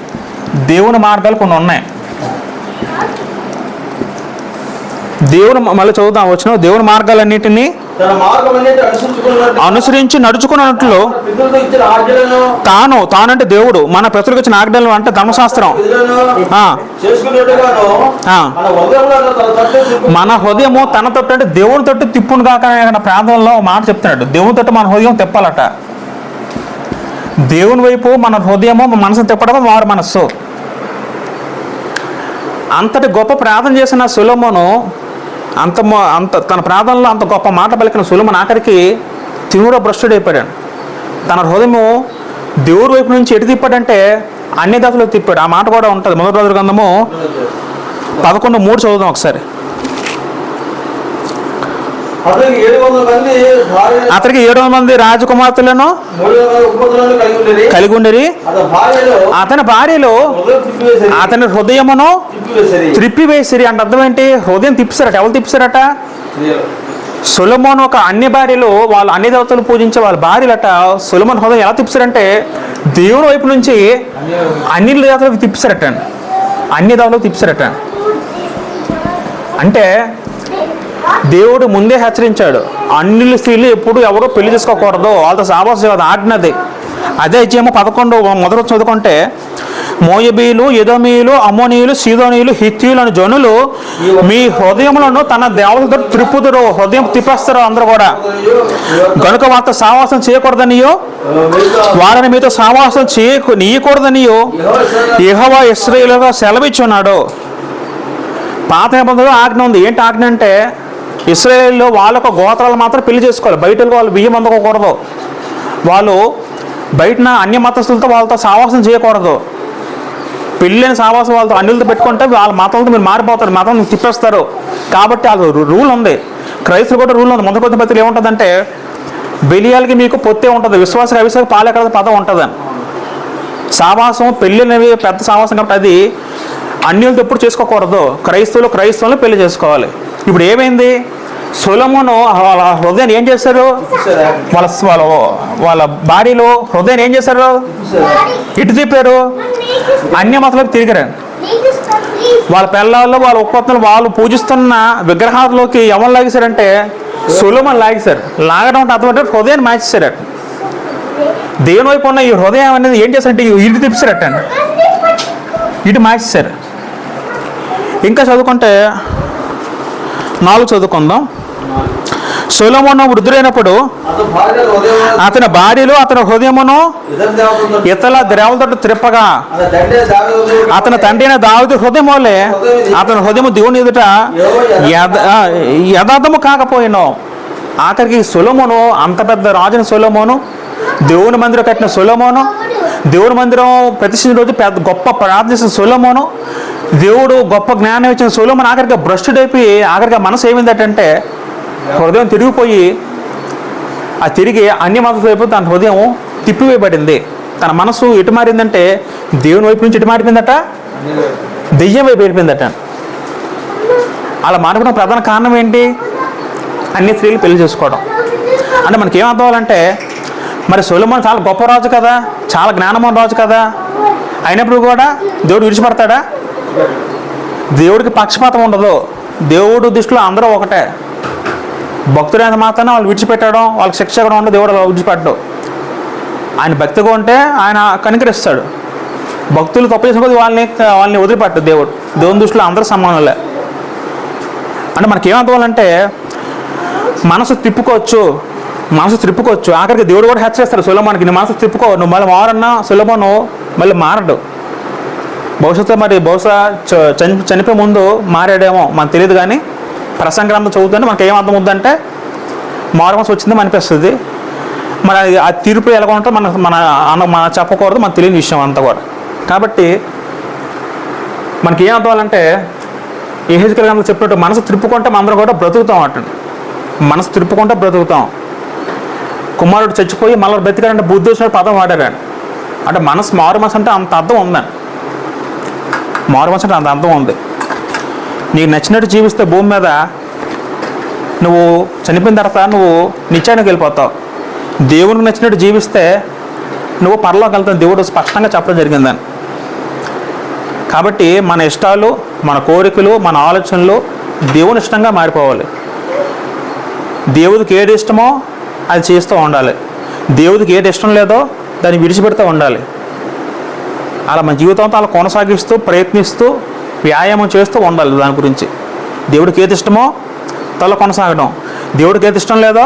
మళ్ళీ చదువుతాం వచ్చిన దేవుని మార్గాలన్నిటినీ అనుసరించి నడుచుకున్నట్లు తాను అంటే దేవుడు మన పితరులకు ఇచ్చిన ఆజ్ఞలు అంటే ధర్మశాస్త్రం. మన హృదయము తన తొట్టు అంటే దేవుని తొట్టు తిప్పును కాక ప్రాంతంలో మాట చెప్తున్నాడు. దేవుని తొట్టు మన హృదయం తిప్పాలట. దేవుని వైపు మన హృదయము మనసు తిప్పడం వారి మనస్సు. అంతటి గొప్ప ప్రార్థన చేసిన సొలొమోను అంత తన ప్రార్థనలో అంత గొప్ప మాట పలికిన సొలొమోను ఆఖరికి తీవ్ర భ్రష్టుడైపోయాడు. తన హృదయము దేవుడి వైపు నుంచి ఎటు తిప్పాడంటే అన్ని దశలో తిప్పాడు. ఆ మాట కూడా ఉంటుంది. మొదటి రాజుల గ్రంథము 11:3 చదువుదాం ఒకసారి. అతనికి 700 మంది రాజకుమార్తెలను కలిగి ఉండేది. అతని భార్యలు అతని హృదయమును త్రిప్పివేసిరి అంటే అర్థం ఏంటి? హృదయం తిప్పిసారట. ఎవరు తిప్పిసారట? సొలొమోను ఒక అన్ని భార్యలు, వాళ్ళు అన్ని దేవతలు పూజించే వాళ్ళ భార్యలట సొలొమోను హృదయం ఎలా తిప్పిసారంటే దేవుని వైపు నుంచి అన్ని దేవతలకు తిప్పిసారట. అంటే దేవుడు ముందే హెచ్చరించాడు, అన్ని స్త్రీలు ఎప్పుడు ఎవరు పెళ్లి చేసుకోకూడదు, వాళ్ళతో సావాసం ఆజ్ఞది. అదే అధ్యాయము 11 మొదట చదువుకుంటే మోయబీలు, ఎదోమీయులు, అమ్మోనీయులు, సీదోనీయులు, హిత్తీయులు అని జనులు మీ హృదయములను తన దేవతలతో త్రిప్పుదురు. హృదయం తిప్పేస్తారు అందరూ కూడా. గనుక వారితో సావాసం చేయకూడదనియో, వారిని మీతో సావాసం నీయకూడదనియో యెహోవా ఇశ్రాయేలుగా సెలవిచ్చున్నాడు. పాత నిబంధనలో ఆజ్ఞ ఉంది. ఏంటి ఆజ్ఞ అంటే, ఇశ్రాయేల్లో వాళ్ళొక గోత్రాలు మాత్రం పెళ్లి చేసుకోవాలి. బయట వాళ్ళు బియ్యం అందుకోకూడదు. వాళ్ళు బయటన అన్య మతస్థులతో వాళ్ళతో సావాసం చేయకూడదు. పెళ్ళైన సావాసం వాళ్ళతో అన్యులతో పెట్టుకుంటే వాళ్ళ మతంతో మీరు మారిపోతారు, మతం తిప్పేస్తారు. కాబట్టి అది రూల్ ఉంది. క్రైస్తవులు కూడా రూల్ ఉంది. మొదటి కొద్ది పత్రికలు ఏముంటుందంటే, బెలియాలకి మీకు పొత్తే ఉంటుంది, విశ్వాస అవిశ్వాస పాలెక్కడ పదం ఉంటుంది. సావాసం పెళ్ళి అనేవి పెద్ద సావాసం కాబట్టి అది అన్యులతో ఎప్పుడు చేసుకోకూడదు. క్రైస్తవులు పెళ్లి చేసుకోవాలి. ఇప్పుడు ఏమైంది, సొలొమోను వాళ్ళ హృదయాన్ని ఏం చేశారు, వాళ్ళ భార్యలో హృదయాన్ని ఏం చేశారు, ఇటు తిప్పారు, అన్య మతాలకు తిరిగారు. వాళ్ళ పిల్లల్లో వాళ్ళ ఉపపత్తులు వాళ్ళు పూజిస్తున్న విగ్రహాలలోకి ఎవరు లాగేశారంటే సొలొమోను లాగేశారు. లాగడం అంటే అర్థం అంటే హృదయాన్ని మార్చేశారట. దేవుని వైపు ఉన్న ఈ హృదయం అనేది ఏం చేశారంటే ఇటు తిప్పారట, ఇటు మార్చేశారు. ఇంకా చదువుకుంటే 4 చదువుకుందాం. సొలొమోను వృద్ధుడైనప్పుడు అతని భార్యలు అతని హృదయమును ఇతర దేవతలతో త్రిప్పగా అతని తండ్రి అయిన దావీదు హృదయం వల్లే అతని హృదయము దేవుని ఎదుట యథార్థము కాకపోయినో. ఆఖరికి సొలొమోను, అంత పెద్ద రాజుని సొలొమోను, దేవుని మందిరం కట్టిన సొలొమోను, దేవుని మందిరం ప్రతిష్ఠించిన రోజు పెద్ద గొప్ప ప్రార్థన చేసిన సొలొమోను, దేవుడు గొప్ప జ్ఞానం ఇచ్చిన సొలొమోను ఆఖరిగా భ్రష్టుడైపోయి ఆఖరిగా మనసు ఏమైందంటే హృదయం తిరిగిపోయి ఆ తిరిగి అన్య మతం వైపు తన హృదయం తిప్పివేయబడింది. తన మనసు ఎటు మారిందంటే దేవుని వైపు నుంచి ఎటు మారిపోయిందట, దెయ్యం వైపు వెళ్ళిపోయిందట. అలా మారిపోవడం ప్రధాన కారణం ఏంటి, అన్ని స్త్రీలు పెళ్లి చేసుకోవడం. అంటే మనకి ఏమర్థం అవ్వాలంటే, మరి సొలొమోను చాలా గొప్ప రాజు కదా, చాలా జ్ఞానమైన రాజు కదా, అయినప్పుడు కూడా దేవుడు విడిచిపడతాడా? దేవుడికి పక్షపాతం ఉండదు. దేవుడు దృష్టిలో అందరూ ఒకటే. భక్తులైన మాత్రాన వాళ్ళు విడిచిపెట్టడం, వాళ్ళకి శిక్ష కూడా ఉండదు. దేవుడు విడిచిపెట్టడు. ఆయన భక్తిగా ఉంటే ఆయన కనికరిస్తాడు. భక్తులు తప్పు చేసినప్పుడు వాళ్ళని వదిలిపెట్టడు దేవుడు. దేవుని దృష్టిలో అందరూ సమానులే. అంటే మనకి ఏమర్థవాలంటే మనసు తిప్పుకోవచ్చు. ఆఖరికి దేవుడు కూడా హెచ్చరిస్తాడు సొలొమోనుకి, నీ మనసు తిప్పుకో, నువ్వు మళ్ళీ మారన్నా సొలొమోను మళ్ళీ మారడు. బహుశా చనిపోయే ముందు మారాడేమో మనకు తెలియదు. కానీ ప్రసంగ గ్రంథం చదువుతుంటే మనకి ఏం అర్థం అవుతుందంటే మారు మనసు వచ్చిందని అనిపిస్తుంది. మరి ఆ తీర్పు ఎలా ఉంటుందో మన చెప్పకూడదు, మనకు తెలియని విషయం అంతా కూడా. కాబట్టి మనకి ఏం అర్థవాలంటే యెహెజ్కేలు గ్రంథం చెప్పినట్టు మనసు తిప్పుకుంటే అందరం కూడా బ్రతుకుతాం అటండి. మనసు తిప్పుకుంటే బ్రతుకుతాం. కుమారుడు చచ్చిపోయి మళ్ళీ బ్రతికాడంటే బుద్ధి వచ్చిన పదం వాడారండి. అంటే మారు మనసు అంటే అంత అర్థం ఉందండి. మారు మనసు అంటే అంత అర్థం ఉంది. నీకు నచ్చినట్టు జీవిస్తే భూమి మీద నువ్వు చనిపోయిన తర్వాత నువ్వు నిత్యానికి వెళ్ళిపోతావు. దేవునికి నచ్చినట్టు జీవిస్తే నువ్వు పరలోకి వెళ్తావు. దేవుడు స్పష్టంగా చెప్పడం జరిగిందని. కాబట్టి మన ఇష్టాలు, మన కోరికలు, మన ఆలోచనలు దేవుని ఇష్టంగా మారిపోవాలి. దేవుడికి ఏది ఇష్టమో అది చేస్తూ ఉండాలి. దేవుడికి ఏది ఇష్టం లేదో దాన్ని విడిచిపెడుతూ ఉండాలి. అలా మన జీవితంతో అలా కొనసాగిస్తూ ప్రయత్నిస్తూ వ్యాయామం చేస్తూ ఉండాలి. దాని గురించి దేవుడికి ఏది ఇష్టమో తల కొనసాగడం, దేవుడికి ఏది ఇష్టం లేదో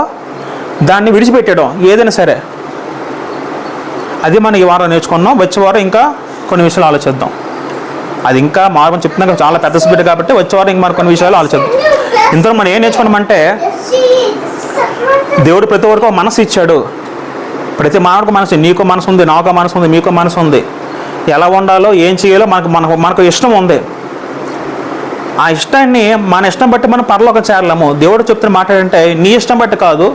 దాన్ని విడిచిపెట్టడం, ఏదైనా సరే. అది మనం ఈ వారం నేర్చుకున్నాం. వచ్చే వారం ఇంకా కొన్ని విషయాలు ఆలోచిద్దాం. అది ఇంకా మార్గం చెప్తున్నాక చాలా పెద్ద సబ్జెక్ట్ కాబట్టి వచ్చే వారం ఇంకా మరి కొన్ని విషయాలు ఆలోచిద్దాం. ఇంతలో మనం ఏం నేర్చుకున్నామంటే దేవుడు ప్రతి ఒక్కరికి ఒక మనసు ఇచ్చాడు. ప్రతి మానవుడికి మనసు, నీకు మనసు ఉంది, నాకు మనసు ఉంది, మీకు మనసు ఉంది. ఎలా ఉండాలో ఏం చేయాలో మనకు ఇష్టం ఉంది. ఆ ఇష్టాన్ని మన ఇష్టం బట్టి మనం పరలోకం చేరలేము. దేవుడు చెప్తున్న మాట ఏంటంటే నీ ఇష్టం బట్టి కాదు,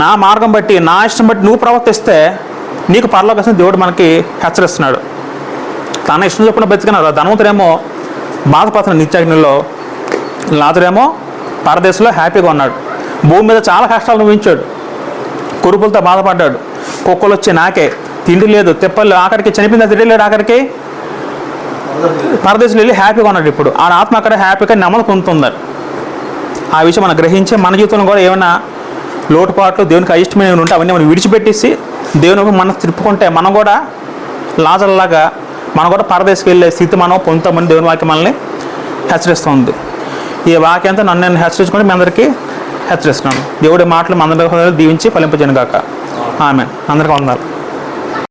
నా మార్గం బట్టి, నా ఇష్టం బట్టి నువ్వు ప్రవర్తిస్తే నీకు పరలోకం దేవుడు మనకి హెచ్చరిస్తున్నాడు. తన ఇష్టం చొప్పున బతికినారు. ధనవంతుడేమో బాధపడుతున్నాడు నిత్యాగ్నిలో, లాజరుడేమో పరదేశంలో హ్యాపీగా ఉన్నాడు. భూమి మీద చాలా కష్టాలు అనుభవించాడు. కురుపులతో బాధపడ్డాడు. కుక్కలు వచ్చి నాకే, తిండి లేదు, తిప్పలు, ఆఖరికి చనిపోయింది తిండి లేదు, ఆఖరికి పరదేశంలో వెళ్ళి హ్యాపీగా ఉన్నాడు. ఇప్పుడు ఆ ఆత్మ అక్కడ హ్యాపీగా నెమ్మది పొందుతుంది. ఆ విషయం మనం గ్రహించి మన జీవితంలో కూడా ఏమైనా లోటుపాట్లు, దేవునికి అయిష్టమైనవి ఉంటే అవన్నీ మనం విడిచిపెట్టేసి దేవుని మనసు తిప్పుకుంటే మనం కూడా లాజర్లాగా మనం కూడా పరదేశకి వెళ్ళే స్థితి మనం పొందుతామని దేవుని వాక్యం మనల్ని హెచ్చరిస్తుంది. ఈ వాక్యంతో నన్ను నేను హెచ్చరించుకుంటే మీ అందరికీ హెచ్చరిస్తున్నాను. దేవుడి మాటలు మన అందరి దీవించి ఫలింపజేయను గాక. ఆమేన్. అందరికీ వందనాలు.